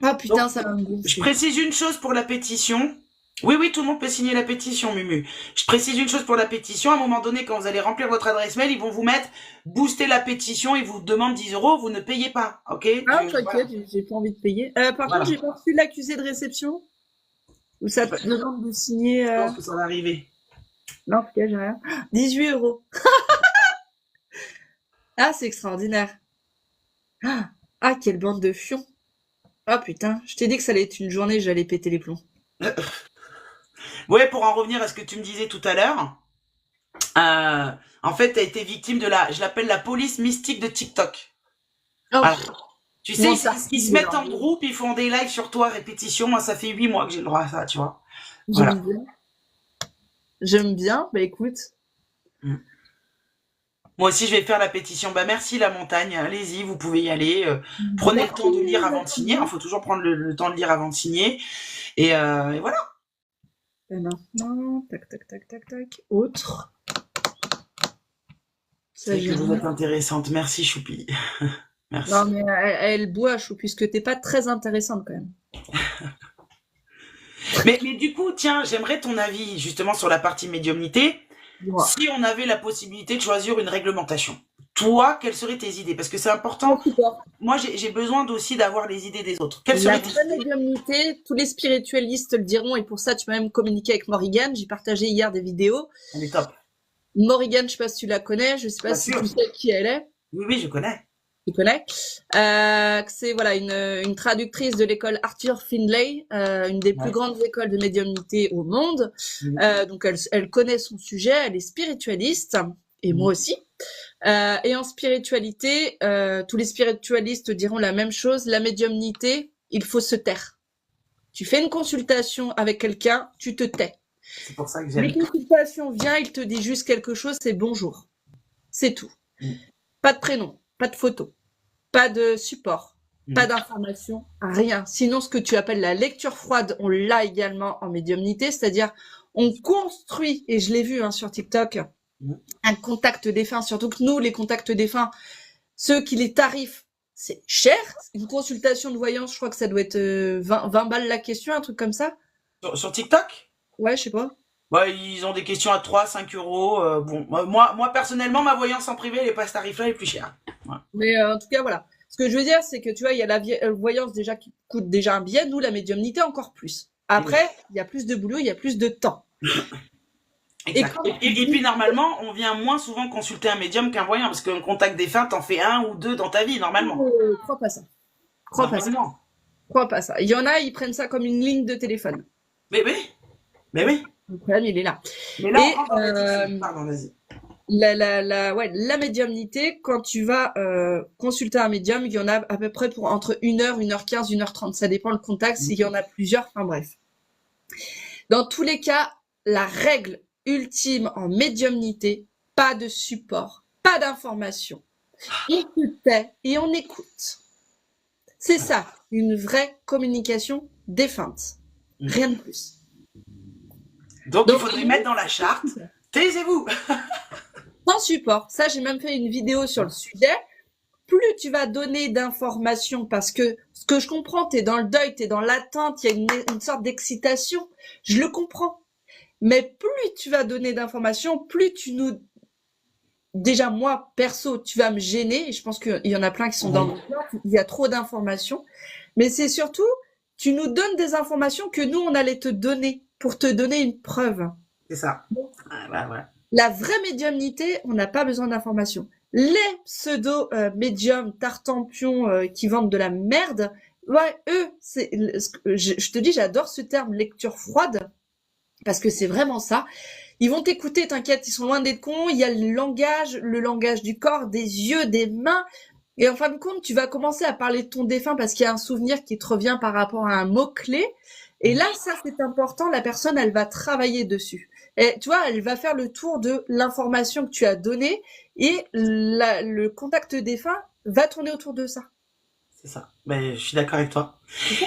Ah, putain, Donc, ça va me je gonfler. précise une chose pour la pétition. Oui, oui, tout le monde peut signer la pétition, Mumu. Je précise une chose pour la pétition. À un moment donné, quand vous allez remplir votre adresse mail, ils vont vous mettre booster la pétition. Ils vous demandent 10 euros. Vous ne payez pas. Ok? Ah, Voilà. t'inquiète, j'ai pas envie de payer. Par contre, Voilà. j'ai pas reçu l'accusé de réception. Ou ça te demande de signer. Je pense que ça va arriver. Non, en tout cas, j'ai rien. 18 euros. Ah, c'est extraordinaire. Ah, quelle bande de fions. Ah putain, je t'ai dit que ça allait être une journée, j'allais péter les plombs. Ouais, pour en revenir à ce que tu me disais tout à l'heure, euh, en fait, tu as été victime de je l'appelle la police mystique de TikTok. Oh, Voilà. Tu sais, mon cerveau, ils se mettent en groupe, ils font des lives sur toi à répétition. Moi, ça fait 8 mois que j'ai le droit à ça, tu vois. Voilà. j'aime bien. J'aime bien, bah écoute. Mm. Moi aussi, je vais faire la pétition. Bah, merci la montagne. Allez-y, vous pouvez y aller. Prenez le temps de lire avant de signer. Il faut toujours prendre le temps de lire avant de signer. Et voilà. Et maintenant, tac, tac, tac, tac, tac. Autre. Ça, C'est j'ai que vous rien. êtes intéressante. Merci, Choupi. Non, Merci. mais elle boit, Chou, puisque t'es pas très intéressante quand même. Mais du coup, tiens, j'aimerais ton avis justement sur la partie médiumnité. Dis-moi. Si on avait la possibilité de choisir une réglementation, toi, quelles seraient tes idées? Parce que c'est Pas important. super. Moi, j'ai besoin aussi d'avoir les idées des autres. Quelles La seraient tes vraie idées? médiumnité, tous les spiritualistes le diront, et pour ça, tu m'as même communiqué avec Morrigan. J'ai partagé hier des vidéos. Elle est top. Morrigan, je sais pas si tu la connais, je sais pas Bien si sûr. tu sais qui elle est. Oui, oui, je connais. Tu connais. C'est voilà une traductrice de l'école Arthur Findlay, une des plus Ouais. grandes écoles de médiumnité au monde. Mhm. Donc elle connaît son sujet, elle est spiritualiste, et moi Mhm. aussi. Et en spiritualité, tous les spiritualistes diront la même chose, la médiumnité, il faut se taire. Tu fais une consultation avec quelqu'un, tu te tais. C'est pour ça que Les j'aime. consultations, vient, il te dit juste quelque chose, c'est bonjour. C'est tout. Mhm. Pas de prénom, pas de photo, pas de support, pas Mhm. d'information, rien. Sinon, ce que tu appelles la lecture froide, on l'a également en médiumnité, c'est-à-dire on construit, et je l'ai vu sur TikTok, Mhm. un contact défunt, surtout que nous, les contacts défunts, ceux qui les tarifent, c'est cher. Une consultation de voyance, je crois que ça doit être 20 balles la question, un truc comme ça. Sur TikTok? Ouais, je sais pas. Ouais, ils ont des questions à 3, 5 euros. Bon, moi, personnellement, ma voyance en privé, elle est pas ce tarif-là, elle est plus chère. Ouais. Mais en tout cas, voilà. Ce que je veux dire, c'est que tu vois, il y a la voyance déjà qui coûte déjà un billet, nous, la médiumnité encore plus. Et oui. Après, il y a plus de boulot, il y a plus de temps. Et Exact. quand Et puis, normalement, on vient moins souvent consulter un médium qu'un voyant, parce qu'un contact défunt, t'en fais un ou deux dans ta vie, normalement. crois pas ça. Crois pas ça. Normalement. Crois pas ça. Il y en a, ils prennent ça comme une ligne de téléphone. Mais oui, mais oui. Le problème, il est là. Mais là, on Et rentre dans l'addiction. Pardon, vas-y. la médiumnité, quand tu vas consulter un médium, il y en a à peu près pour entre 1 heure, 1h15, 1h30. Ça dépend le contact, s'il y en a plusieurs, enfin bref. Dans tous les cas, la règle ultime en médiumnité, pas de support, pas d'information. On se tait et on écoute. C'est ça, une vraie communication défunte. Rien de plus. Donc, il faudrait mettre dans la charte, taisez-vous. Sans support. Ça, j'ai même fait une vidéo sur le sujet. Plus tu vas donner d'informations, parce que ce que je comprends, t'es dans le deuil, t'es dans l'attente, il y a une sorte d'excitation. Je le comprends. Mais plus tu vas donner d'informations, plus tu nous... Déjà, moi, perso, tu vas me gêner. Et je pense qu'il y en a plein qui sont dans le deuil. Il y a trop d'informations. Mais c'est surtout, tu nous donnes des informations que nous, on allait te donner pour te donner une preuve. C'est ça. Ouais, ouais. La vraie médiumnité, on n'a pas besoin d'informations. Les pseudo-médiums tartampions qui vendent de la merde, ouais, eux, je te dis, j'adore ce terme lecture froide, parce que c'est vraiment ça. Ils vont t'écouter, t'inquiète, ils sont loin d'être cons, il y a le langage du corps, des yeux, des mains, et en fin de compte, tu vas commencer à parler de ton défunt parce qu'il y a un souvenir qui te revient par rapport à un mot-clé, et là, ça, c'est important, la personne, elle va travailler dessus. Et tu vois, elle va faire le tour de l'information que tu as donnée et le contact défunt va tourner autour de ça. C'est ça. Mais je suis d'accord avec toi.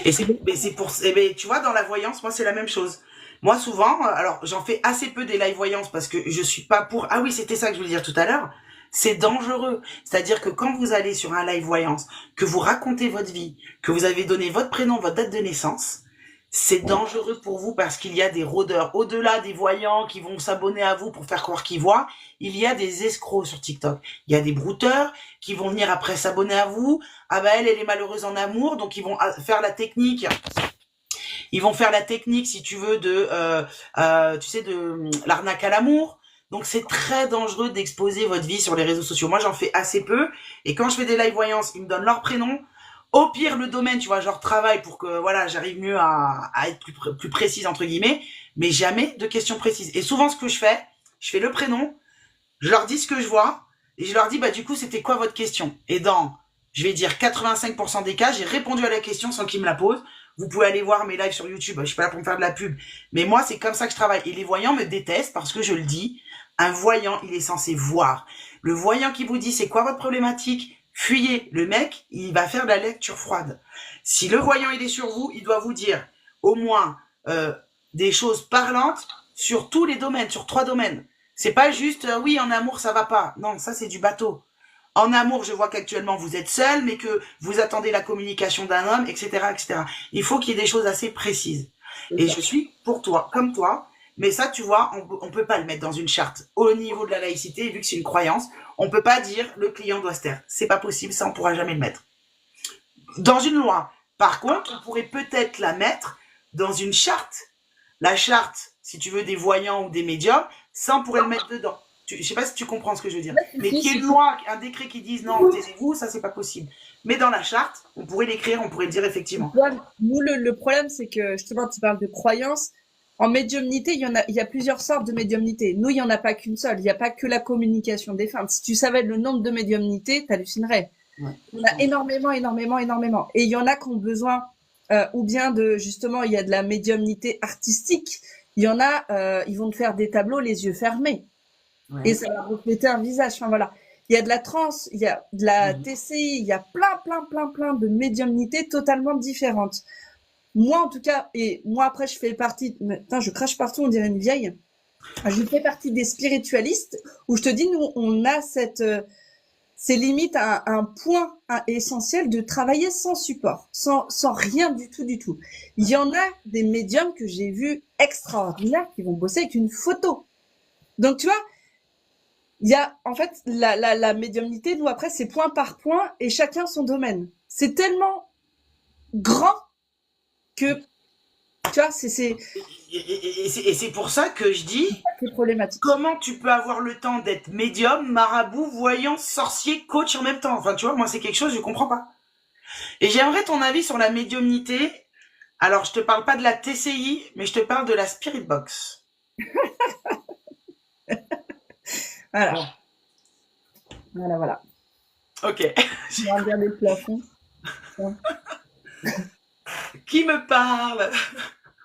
Et c'est pour, tu vois, dans la voyance, moi, c'est la même chose. Moi, souvent, alors, j'en fais assez peu des live voyances parce que je suis pas pour, ah oui, c'était ça que je voulais dire tout à l'heure. C'est dangereux. C'est-à-dire que quand vous allez sur un live voyance, que vous racontez votre vie, que vous avez donné votre prénom, votre date de naissance, c'est dangereux pour vous parce qu'il y a des rôdeurs. Au-delà des voyants qui vont s'abonner à vous pour faire croire qu'ils voient, il y a des escrocs sur TikTok. Il y a des brouteurs qui vont venir après s'abonner à vous. Ah bah elle est malheureuse en amour, donc ils vont faire la technique. Ils vont faire la technique, si tu veux, tu sais, de l'arnaque à l'amour. Donc c'est très dangereux d'exposer votre vie sur les réseaux sociaux. Moi j'en fais assez peu, et quand je fais des live voyances, ils me donnent leur prénom. Au pire, le domaine, tu vois, genre travail pour que voilà, j'arrive mieux à être plus précise entre guillemets, mais jamais de questions précises. Et souvent, ce que je fais le prénom, je leur dis ce que je vois et je leur dis bah du coup, c'était quoi votre question? Et dans, je vais dire 85% des cas, j'ai répondu à la question sans qu'ils me la posent. Vous pouvez aller voir mes lives sur YouTube. Je suis pas là pour me faire de la pub, mais moi, c'est comme ça que je travaille. Et les voyants me détestent parce que je le dis. Un voyant, il est censé voir. Le voyant qui vous dit c'est quoi votre problématique, fuyez. Le mec, il va faire de la lecture froide. Si le voyant il est sur vous, il doit vous dire au moins des choses parlantes sur tous les domaines, sur 3 domaines. C'est pas juste oui en amour ça va pas. Non, ça c'est du bateau. En amour, je vois qu'actuellement vous êtes seul, mais que vous attendez la communication d'un homme, etc., etc. Il faut qu'il y ait des choses assez précises. Et je suis pour toi, comme toi. Mais ça, tu vois, on peut pas le mettre dans une charte. Au niveau de la laïcité, vu que c'est une croyance, on peut pas dire le client doit se taire. C'est pas possible, ça on pourra jamais le mettre. Dans une loi. Par contre, on pourrait peut-être la mettre dans une charte. La charte, si tu veux, des voyants ou des médiums, ça on pourrait le mettre dedans. Je sais pas si tu comprends ce que je veux dire. Mais qu'il y ait une loi, un décret qui dise non, taisez-vous, ça c'est pas possible. Mais dans la charte, on pourrait l'écrire, on pourrait le dire effectivement. Nous, le problème, c'est que justement, tu parles de croyance. En médiumnité, il y a plusieurs sortes de médiumnité. Nous, il n'y en a pas qu'une seule. Il n'y a pas que la communication défunte. Si tu savais le nombre de médiumnités, tu hallucinerais. Ouais. Il y en a énormément, énormément, énormément. Et il y en a qui ont besoin, ou bien de, justement, il y a de la médiumnité artistique. Il y en a, ils vont te faire des tableaux les yeux fermés. Ouais. Et ça va refléter un visage. Enfin, voilà. Il y a de la transe, il y a de la TCI, il y a plein de médiumnités totalement différentes. Moi, en tout cas, et moi, après, je fais partie, putain, je crache partout, on dirait une vieille. Je fais partie des spiritualistes où je te dis, nous, on a c'est limite un point essentiel de travailler sans support, sans rien du tout, du tout. Il y en a des médiums que j'ai vus extraordinaires qui vont bosser avec une photo. Donc, tu vois, il y a, en fait, la médiumnité, nous, après, c'est point par point et chacun son domaine. C'est tellement grand que, tu vois, c'est Et c'est pour ça que je dis, problématique. comment tu peux avoir le temps d'être médium, marabout, voyant, sorcier, coach en même temps? Enfin, tu vois, moi, c'est quelque chose, je comprends pas. Et j'aimerais ton avis sur la médiumnité. Alors, je te parle pas de la TCI, mais je te parle de la Spirit Box. Voilà. Bon. Voilà. Ok. Je vais regarder le plafond. Qui me parle?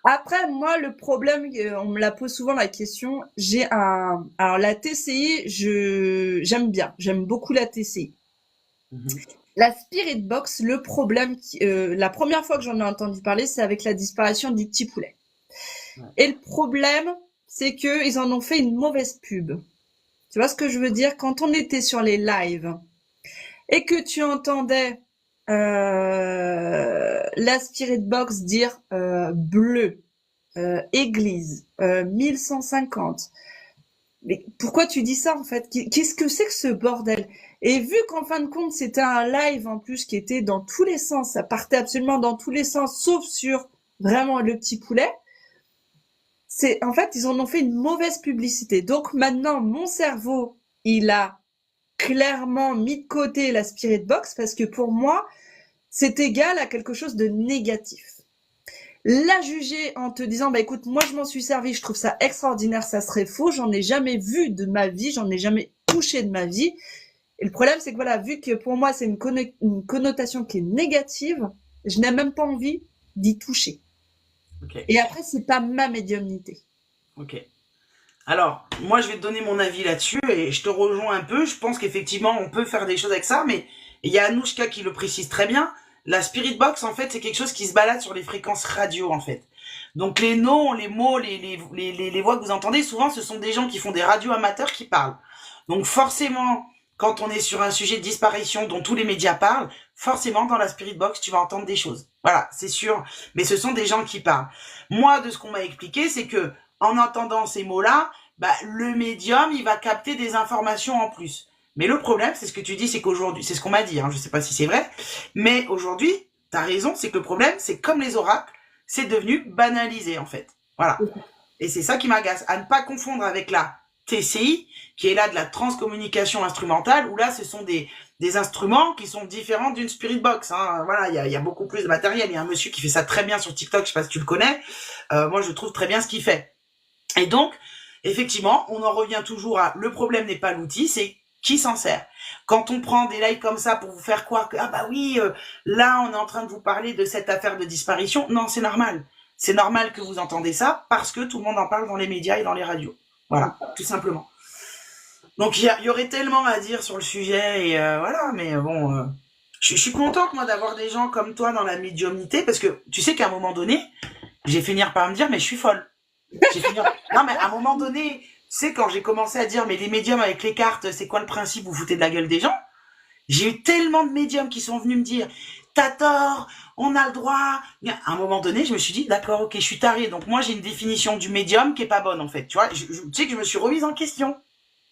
Après, moi, le problème, on me la pose souvent la question, alors la TCI, j'aime beaucoup la TCI. La Spirit Box, le problème, la première fois que j'en ai entendu parler, c'est avec la disparition du petit poulet. Ouais. Et le problème, c'est que ils en ont fait une mauvaise pub. Tu vois ce que je veux dire? Quand on était sur les lives et que tu entendais la Spirit Box dire bleu, église, 1150. Mais pourquoi tu dis ça en fait? Qu'est-ce que c'est que ce bordel? Et vu qu'en fin de compte c'était un live en plus qui était dans tous les sens, ça partait absolument dans tous les sens, sauf sur vraiment le petit poulet. En fait, ils en ont fait une mauvaise publicité. Donc maintenant, mon cerveau, il a clairement mis de côté la Spirit Box parce que pour moi, c'est égal à quelque chose de négatif. La juger en te disant, bah écoute, moi je m'en suis servi, je trouve ça extraordinaire, ça serait faux, j'en ai jamais vu de ma vie, j'en ai jamais touché de ma vie. Et le problème, c'est que voilà, vu que pour moi c'est une connotation qui est négative, je n'ai même pas envie d'y toucher. Okay. Et après, c'est pas ma médiumnité. Ok. Alors, moi, je vais te donner mon avis là-dessus et je te rejoins un peu. Je pense qu'effectivement, on peut faire des choses avec ça, mais il y a Anouchka qui le précise très bien. La Spirit Box, en fait, c'est quelque chose qui se balade sur les fréquences radio, en fait. Donc, les noms, les mots, les voix que vous entendez, souvent, ce sont des gens qui font des radios amateurs qui parlent. Donc, forcément, quand on est sur un sujet de disparition dont tous les médias parlent, forcément, dans la Spirit Box, tu vas entendre des choses. Voilà, c'est sûr. Mais ce sont des gens qui parlent. Moi, de ce qu'on m'a expliqué, c'est que en entendant ces mots-là, bah, le médium, il va capter des informations en plus. Mais le problème, c'est ce que tu dis, c'est qu'aujourd'hui, c'est ce qu'on m'a dit, hein, je sais pas si c'est vrai, mais aujourd'hui, t'as raison, c'est que le problème, c'est comme les oracles, c'est devenu banalisé, en fait. Voilà. Et c'est ça qui m'agace. À ne pas confondre avec la TCI, qui est là de la transcommunication instrumentale, où là, ce sont des des instruments qui sont différents d'une spirit box. Hein. Voilà, il y a beaucoup plus de matériel. Il y a un monsieur qui fait ça très bien sur TikTok, je sais pas si tu le connais. Moi, je trouve très bien ce qu'il fait. Et donc, effectivement, on en revient toujours à le problème n'est pas l'outil, c'est qui s'en sert. Quand on prend des lives comme ça pour vous faire croire que ah bah oui, là on est en train de vous parler de cette affaire de disparition, non, c'est normal. C'est normal que vous entendez ça parce que tout le monde en parle dans les médias et dans les radios. Voilà, tout simplement. Donc il y aurait tellement à dire sur le sujet et voilà, mais bon, je suis contente moi d'avoir des gens comme toi dans la médiumnité parce que tu sais qu'à un moment donné, j'ai finir par me dire mais je suis folle. J'ai fini. Non mais à un moment donné, tu sais quand j'ai commencé à dire mais les médiums avec les cartes, c'est quoi le principe, vous foutez de la gueule des gens. J'ai eu tellement de médiums qui sont venus me dire t'as tort, on a le droit. À un moment donné, je me suis dit d'accord, ok, je suis tarée. Donc moi j'ai une définition du médium qui est pas bonne en fait. Tu vois, tu sais que je me suis remise en question.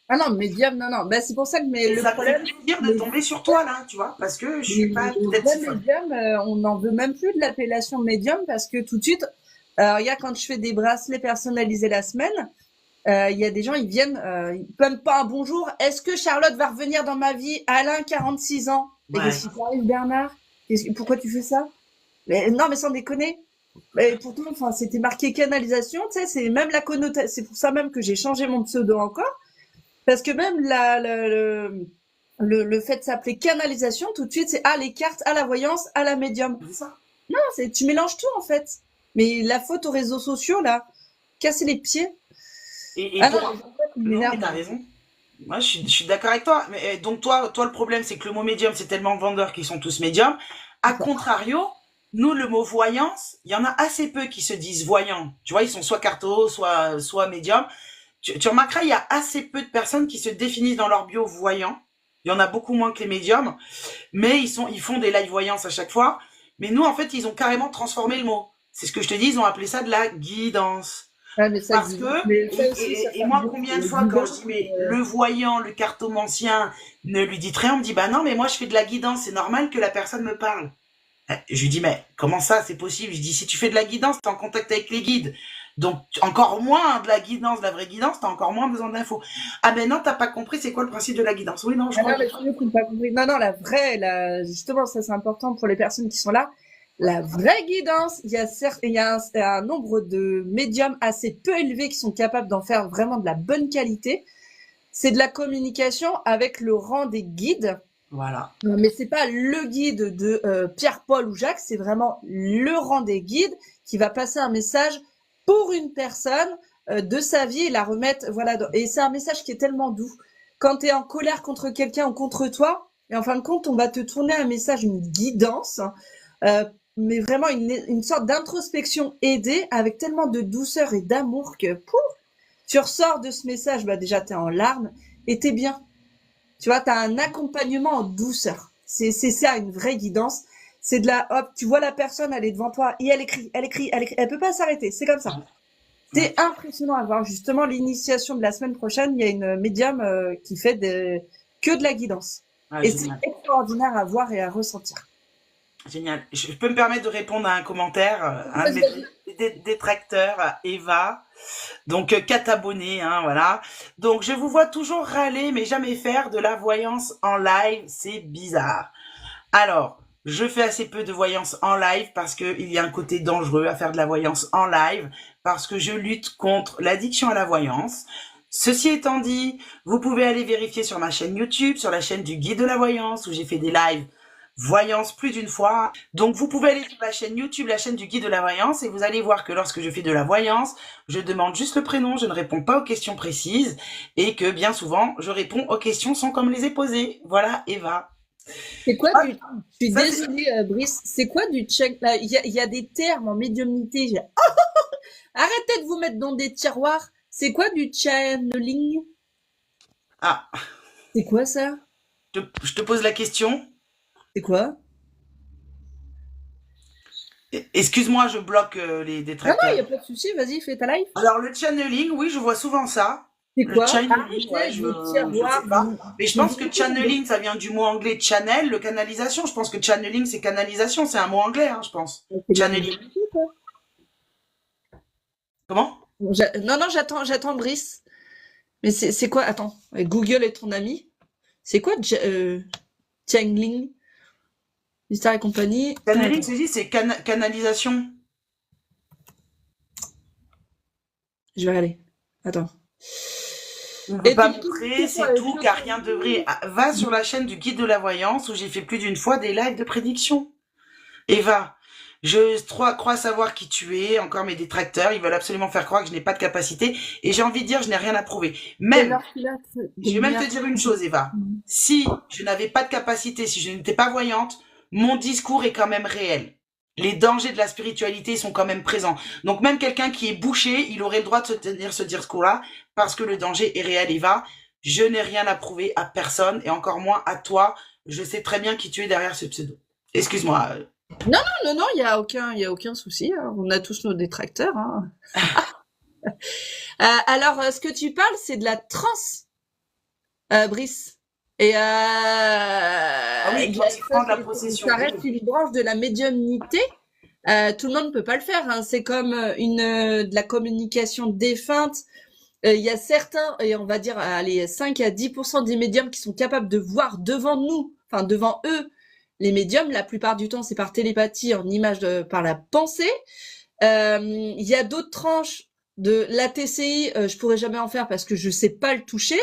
Ah non, médium, non, non. Bah, c'est pour ça que mais Et le ça me fait problème, plaisir de les, tomber sur toi là, tu vois, parce que je suis pas les peut-être vrais si folle. médiums, on n'en veut même plus de l'appellation médium parce que tout de suite, regarde, quand je fais des bracelets personnalisés la semaine, il y a des gens, ils viennent, même pas un bonjour. Est-ce que Charlotte va revenir dans ma vie? Alain, 46 ans. Mais Ouais. qu'est-ce qui t'arrive, Bernard? Pourquoi tu fais ça? Mais, non, mais sans déconner. Mais pourtant, enfin, c'était marqué canalisation, tu sais, c'est même la connotation. C'est pour ça même que j'ai changé mon pseudo encore. Parce que même le fait de s'appeler canalisation, tout de suite, c'est à les cartes, à la voyance, à la médium. C'est ça. Non, tu mélanges tout, en fait. Mais la faute aux réseaux sociaux, là, casser les pieds. Et Ah non, pour mais en fait, il non mais m'énerve. t'as raison. Moi, je suis d'accord avec toi. Mais donc toi, le problème, c'est que le mot médium, c'est tellement vendeur qu'ils sont tous médiums. A contrario, nous, le mot voyance, il y en a assez peu qui se disent voyants. Tu vois, ils sont soit carto, soit médium. Tu remarqueras, il y a assez peu de personnes qui se définissent dans leur bio voyants. Il y en a beaucoup moins que les médiums, mais ils font des live voyances à chaque fois. Mais nous, en fait, ils ont carrément transformé le mot. C'est ce que je te dis, ils ont appelé ça de la guidance. Ah, mais ça, Parce que, mais ça aussi, ça et fait moi, beaucoup combien de de fois, quand je guidance. dis, mais le voyant, le cartomancien ne lui dit rien, on me dit, bah non, mais moi, je fais de la guidance, c'est normal que la personne me parle. Je lui dis, mais comment ça, c'est possible? Je dis, si tu fais de la guidance, t'es en contact avec les guides. Donc, encore moins de la guidance, de la vraie guidance, t'as encore moins besoin d'infos. Ah ben non, t'as pas compris, c'est quoi le principe de la guidance? Oui, non, je Ah crois non, que... mais je n'ai pas compris. Non, non, la vraie, justement, ça c'est important pour les personnes qui sont là. La vraie guidance, il y a un nombre de médiums assez peu élevé qui sont capables d'en faire vraiment de la bonne qualité. C'est de la communication avec le rang des guides. Voilà. Mais c'est pas le guide de Pierre, Paul ou Jacques, c'est vraiment le rang des guides qui va passer un message pour une personne de sa vie et la remettre. Voilà. Et c'est un message qui est tellement doux. Quand tu es en colère contre quelqu'un ou contre toi, et en fin de compte, on va te tourner un message, une guidance, euh, mais vraiment une sorte d'introspection aidée avec tellement de douceur et d'amour que pouf, tu ressors de ce message, bah déjà tu es en larmes et t'es bien. Tu vois, tu as un accompagnement en douceur. C'est ça, une vraie guidance. C'est de la, hop, tu vois la personne, elle est devant toi et elle écrit, elle écrit, elle écrit. Elle peut pas s'arrêter. C'est comme ça. Ouais. C'est impressionnant à voir. Justement, l'initiation de la semaine prochaine, il y a une médium qui fait que de la guidance. Ah, Et c'est génial. extraordinaire à voir et à ressentir. Génial. Je peux me permettre de répondre à un commentaire, un de Vas-y, mes vas-y. détracteurs, Eva. Donc, 4 abonnés, hein, voilà. Donc, je vous vois toujours râler, mais jamais faire de la voyance en live. C'est bizarre. Alors, je fais assez peu de voyance en live parce qu'il y a un côté dangereux à faire de la voyance en live, parce que je lutte contre l'addiction à la voyance. Ceci étant dit, vous pouvez aller vérifier sur ma chaîne YouTube, sur la chaîne du Guide de la Voyance, où j'ai fait des lives voyance plus d'une fois. Donc vous pouvez aller sur la chaîne YouTube, la chaîne du Guide de la Voyance, et vous allez voir que lorsque je fais de la voyance, je demande juste le prénom, je ne réponds pas aux questions précises, et que bien souvent, je réponds aux questions sans comme les ai posées. Voilà, Eva. C'est quoi Ah, du... Je suis ça c'est... désolée, Brice. C'est quoi du check là? Il y a des termes en médiumnité. Arrêtez de vous mettre dans des tiroirs. C'est quoi du channeling? Ah, C'est quoi ça? je te pose la question. C'est quoi? Excuse-moi, je bloque les Non, non, il détracteurs. n'y a pas de souci. Vas-y, fais ta live. Alors le channeling, oui, je vois souvent ça. C'est Le quoi? channeling, ouais, Arrêtez de je tiroirs. sais pas. Mais je Vous pense que vivez dans des... channeling, ça vient du mot anglais channel, le canalisation. Je pense que channeling, c'est canalisation, c'est un mot anglais, hein, je pense. C'est de la Channeling. médiumnité, quoi. Comment? Non, non, j'attends Brice. Mais c'est quoi? Attends. Google est ton ami. C'est quoi? Tiangling, Mystère et compagnie. Channeling, c'est canalisation. Je vais regarder. Attends. On ne peut Et pas tout, montrer, c'est tout, car rien de vrai. Ah, va sur la chaîne du guide de la voyance où j'ai fait plus d'une fois des lives de prédiction. Eva, crois savoir qui tu es, encore mes détracteurs, ils veulent absolument faire croire que je n'ai pas de capacité, et j'ai envie de dire, je n'ai rien à prouver. Même, je vais même te dire une chose, Eva, si je n'avais pas de capacité, si je n'étais pas voyante, mon discours est quand même réel. Les dangers de la spiritualité sont quand même présents. Donc même quelqu'un qui est bouché, il aurait le droit de se tenir ce discours-là, parce que le danger est réel, Eva. Je n'ai rien à prouver à personne, et encore moins à toi. Je sais très bien qui tu es derrière ce pseudo. Excuse-moi. Non, il y a aucun souci, hein. On a tous nos détracteurs, hein. Alors, ce que tu parles, c'est de la transe, Brice. Et oui, de la possession. ça reste une branche de la médiumnité. Tout le monde ne peut pas le faire, hein. C'est comme de la communication défunte. Il y a certains, et on va dire, allez, 5 à 10% des médiums qui sont capables de voir devant nous, enfin devant eux, les médiums. La plupart du temps, c'est par télépathie, en image, par la pensée. Il y a d'autres tranches de la TCI, je pourrais jamais en faire parce que je sais pas le toucher.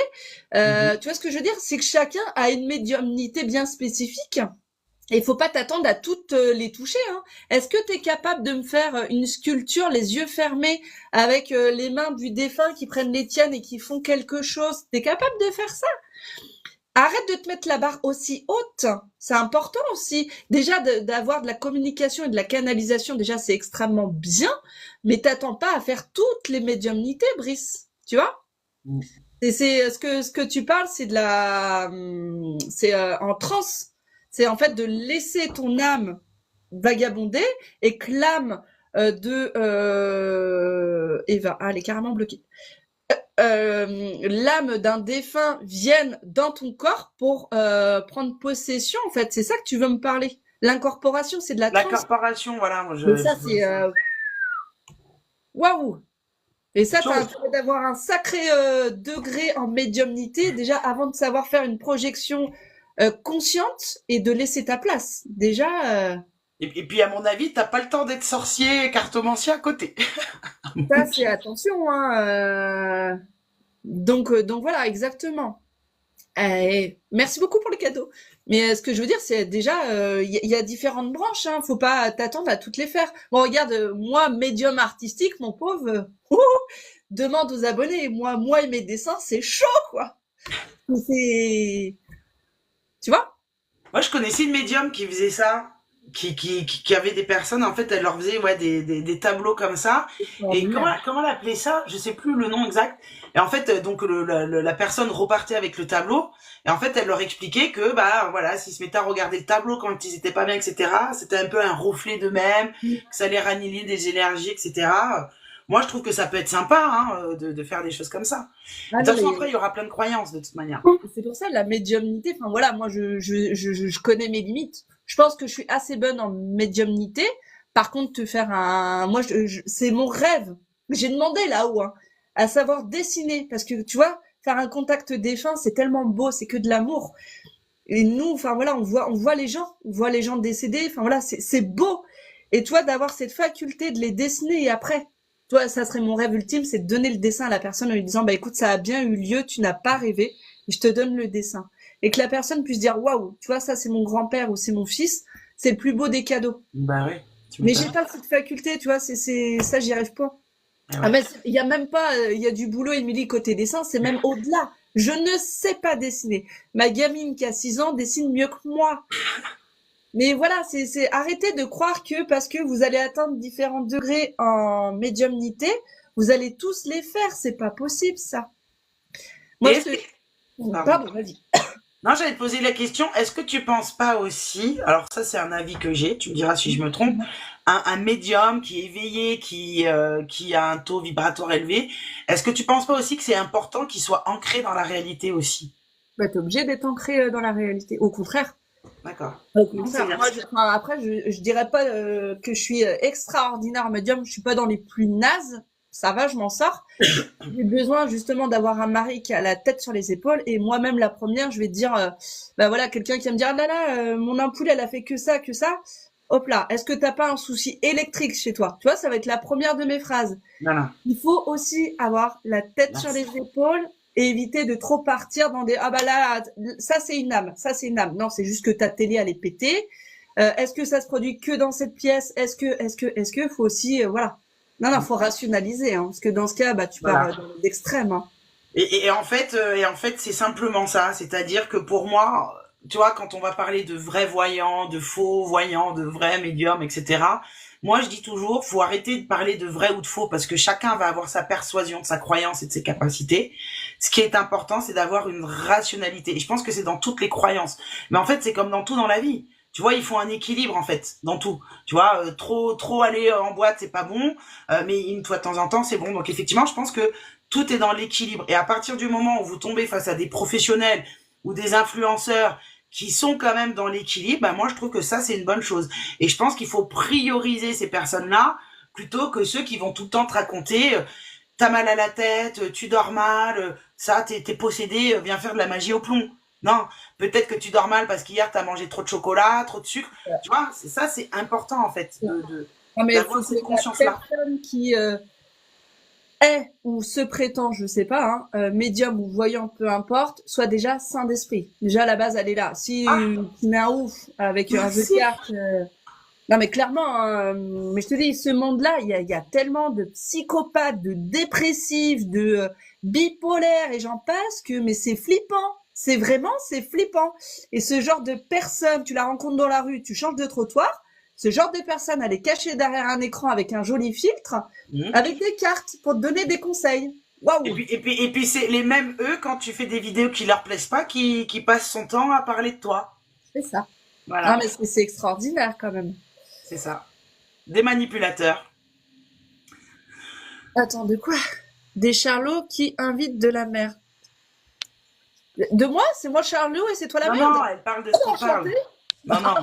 Tu vois ce que je veux dire? C'est que chacun a une médiumnité bien spécifique. Et il faut pas t'attendre à toutes les toucher, hein. Est-ce que tu es capable de me faire une sculpture, les yeux fermés, avec les mains du défunt qui prennent les tiennes et qui font quelque chose? T'es capable de faire ça? Arrête de te mettre la barre aussi haute. C'est important aussi. Déjà, d'avoir de la communication et de la canalisation, déjà, c'est extrêmement bien. Mais t'attends pas à faire toutes les médiumnités, Brice. Tu vois? Et c'est ce que tu parles, c'est de la, c'est en transe. C'est en fait de laisser ton âme vagabonder et que l'âme Eva, elle est carrément bloquée. L'âme d'un défunt vienne dans ton corps pour prendre possession, en fait. C'est ça que tu veux me parler. L'incorporation, c'est de la transe. L'incorporation, voilà. Et ça, c'est waouh. Et ça, t'as intérêt d'avoir un sacré degré en médiumnité déjà avant de savoir faire une projection consciente et de laisser ta place. Déjà. Et puis, à mon avis, t'as pas le temps d'être sorcier et cartomancien à côté. Ça, c'est attention, hein. Donc voilà, exactement. Merci beaucoup pour le cadeau. Mais ce que je veux dire, c'est déjà, il y a différentes branches, hein. Faut pas t'attendre à toutes les faire. Bon, regarde, moi, médium artistique, mon pauvre, demande aux abonnés. Moi et mes dessins, c'est chaud, quoi. C'est, tu vois? Moi, je connaissais une médium qui faisait ça, qui avait des personnes, en fait, elle leur faisait des tableaux comme ça. Et comment elle appelait ça? Je sais plus le nom exact. Et en fait, donc la personne repartait avec le tableau. Et en fait, elle leur expliquait que, bah voilà, s'ils se mettaient à regarder le tableau quand ils étaient pas bien, etc., c'était un peu un reflet d'eux-mêmes, que ça allait rannier des énergies, etc. Moi, je trouve que ça peut être sympa, hein, de faire des choses comme ça. De toute façon, après, il y aura plein de croyances, de toute manière. C'est pour ça, la médiumnité, enfin voilà, moi, je connais mes limites. Je pense que je suis assez bonne en médiumnité. Par contre, te faire moi, c'est mon rêve. J'ai demandé là-haut, hein, à savoir dessiner, parce que tu vois, faire un contact défunt, c'est tellement beau, c'est que de l'amour. Et nous, enfin voilà, on voit les gens décédés. Enfin voilà, c'est beau. Et toi, d'avoir cette faculté de les dessiner et après, toi, ça serait mon rêve ultime, c'est de donner le dessin à la personne en lui disant, bah écoute, ça a bien eu lieu, tu n'as pas rêvé, et je te donne le dessin. Et que la personne puisse dire, waouh, tu vois, ça c'est mon grand-père ou c'est mon fils, c'est le plus beau des cadeaux. Bah oui. Mais j'ai pas cette faculté, tu vois, ça, j'y arrive pas. Ah, mais il y a même pas, il y a du boulot, Émilie, côté dessin, c'est même au-delà. Je ne sais pas dessiner. Ma gamine qui a 6 ans dessine mieux que moi. Mais voilà, c'est arrêtez de croire que parce que vous allez atteindre différents degrés en médiumnité, vous allez tous les faire. C'est pas possible, ça. Moi, Pardon, vas-y. Non, j'allais te poser la question, est-ce que tu penses pas aussi, alors ça c'est un avis que j'ai, tu me diras si je me trompe, un médium qui est éveillé, qui a un taux vibratoire élevé, est-ce que tu penses pas aussi que c'est important qu'il soit ancré dans la réalité aussi? Bah, t'es obligé d'être ancré dans la réalité. Au contraire. D'accord. Après, je dirais pas que je suis extraordinaire médium, je suis pas dans les plus nazes, ça va, je m'en sors. J'ai besoin justement d'avoir un mari qui a la tête sur les épaules et moi-même la première, je vais te dire, bah voilà, quelqu'un qui va me dire, ah là là, mon ampoule, elle a fait que ça, que ça. Hop là, est-ce que t'as pas un souci électrique chez toi? Tu vois, ça va être la première de mes phrases. Voilà. Il faut aussi avoir la tête sur les Merci. épaules et éviter de trop partir dans des ah bah là ça c'est une âme, ça c'est une âme. Non, c'est juste que ta télé elle est pétée. Est-ce que ça se produit que dans cette pièce? Est-ce que faut aussi voilà. Non, faut rationaliser hein, parce que dans ce cas bah tu pars Voilà. dans l'extrême. Hein. Et en fait, c'est simplement ça. C'est-à-dire que pour moi, tu vois, quand on va parler de vrais voyants, de faux voyants, de vrais médiums, etc., moi, je dis toujours, faut arrêter de parler de vrai ou de faux parce que chacun va avoir sa persuasion, sa croyance et de ses capacités. Ce qui est important, c'est d'avoir une rationalité. Et je pense que c'est dans toutes les croyances. Mais en fait, c'est comme dans tout dans la vie. Tu vois, il faut un équilibre en fait dans tout. Tu vois, trop aller en boîte, c'est pas bon, mais une fois de temps en temps, c'est bon. Donc effectivement, je pense que tout est dans l'équilibre. Et à partir du moment où vous tombez face à des professionnels ou des influenceurs qui sont quand même dans l'équilibre, bah moi je trouve que ça c'est une bonne chose. Et je pense qu'il faut prioriser ces personnes-là plutôt que ceux qui vont tout le temps te raconter t'as mal à la tête, tu dors mal, ça t'es possédé, viens faire de la magie au plomb. Non, peut-être que tu dors mal parce qu'hier t'as mangé trop de chocolat, trop de sucre. Tu vois, c'est ça, c'est important en fait Non mais il faut d'avoir que cette la conscience-là. personne qui est ou se prétend, je sais pas, hein, médium ou voyant, peu importe, soit déjà sain d'esprit. Déjà la base elle est là. Si Ah, tu mets un ouf avec un jeu de merci. cartes non, mais clairement, hein, mais je te dis, ce monde-là, il y a tellement de psychopathes, de dépressifs, de bipolaires et j'en passe que, mais c'est flippant. C'est flippant. Et ce genre de personne, tu la rencontres dans la rue, tu changes de trottoir, ce genre de personne, elle est cachée derrière un écran avec un joli filtre, Mhm. avec des cartes pour te donner des conseils. Et Waouh, puis, et puis, et puis c'est les mêmes, eux, quand tu fais des vidéos qui leur plaisent pas, qui passent son temps à parler de toi. c'est ça. Ah, Voilà, mais c'est extraordinaire quand même. c'est ça. Des manipulateurs. Attends, de quoi? Des charlots qui invitent de la merde. De moi? C'est moi Charlot et c'est toi la Non, non, merde? elle parle de ce qu'on parle. Enchantée? Non, non.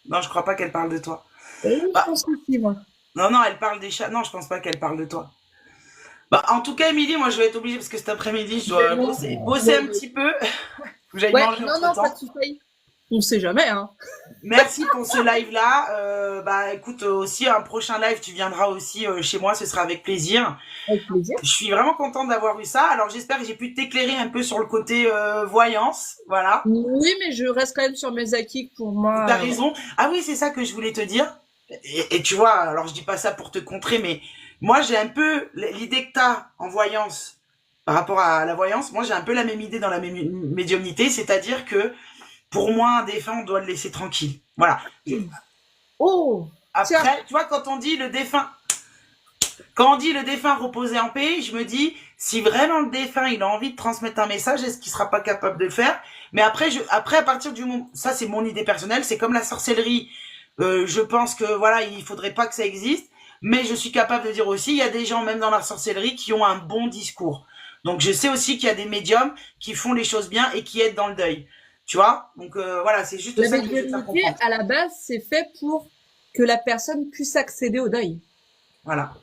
Non, je crois pas qu'elle parle de toi. Oui, je Bah, pense aussi, moi. non, non, elle parle des chats. Non, je pense pas qu'elle parle de toi. Bah, en tout cas, Émilie, moi, je vais être obligée parce que cet après-midi, je dois Tellement. bosser un petit peu. Faut que j'aille Ouais, manger non, non, pas de entre-temps. soucis. On sait jamais, hein. Merci pour ce live-là. Bah, écoute, aussi, un prochain live, tu viendras aussi chez moi, ce sera avec plaisir. Avec plaisir. Je suis vraiment contente d'avoir eu ça. Alors, j'espère que j'ai pu t'éclairer un peu sur le côté voyance. Voilà. Oui, mais je reste quand même sur mes acquis que pour T'as moi. raison. Ah oui, c'est ça que je voulais te dire. Et tu vois, alors je dis pas ça pour te contrer, mais moi j'ai un peu l'idée que t'as en voyance par rapport à la voyance. Moi j'ai un peu la même idée dans la médiumnité, c'est-à-dire que pour moi un défunt on doit le laisser tranquille. Voilà. Oh, tiens, Après, tu vois quand on dit le défunt reposer en paix, je me dis si vraiment le défunt il a envie de transmettre un message, est-ce qu'il sera pas capable de le faire? Mais après à partir du moment, ça c'est mon idée personnelle, c'est comme la sorcellerie. Je pense que voilà, il faudrait pas que ça existe, mais je suis capable de dire aussi, il y a des gens même dans la sorcellerie qui ont un bon discours. Donc je sais aussi qu'il y a des médiums qui font les choses bien et qui aident dans le deuil. Tu vois? Donc voilà, c'est juste la ça que je veux te faire médiumnité, comprendre. à la base, c'est fait pour que la personne puisse accéder au deuil. Voilà.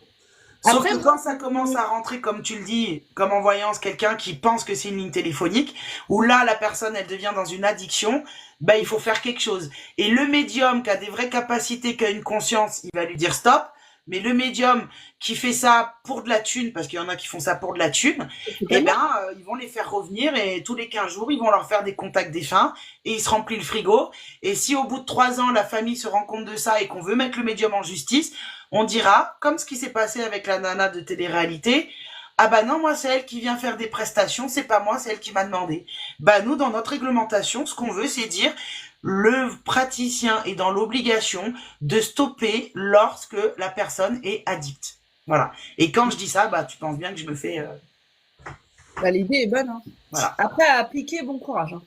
Sauf Après, que moi, quand ça commence à rentrer, comme tu le dis, comme en voyance, quelqu'un qui pense que c'est une ligne téléphonique, où là, la personne, elle devient dans une addiction, ben, il faut faire quelque chose. Et le médium qui a des vraies capacités, qui a une conscience, il va lui dire stop. Mais le médium qui fait ça pour de la thune, parce qu'il y en a qui font ça pour de la thune, eh totalement. ben, ils vont les faire revenir et tous les 15 jours, ils vont leur faire des contacts défunts et ils se remplissent le frigo. Et si au bout de 3 ans, la famille se rend compte de ça et qu'on veut mettre le médium en justice, on dira, comme ce qui s'est passé avec la nana de télé-réalité, ah bah non, moi c'est elle qui vient faire des prestations, c'est pas moi, c'est elle qui m'a demandé. Bah nous, dans notre réglementation, ce qu'on veut, c'est dire le praticien est dans l'obligation de stopper lorsque la personne est addicte. Voilà. Et quand je dis ça, bah tu penses bien que je me fais Bah, l'idée est bonne, hein. voilà. Après, à appliquer, bon courage, hein.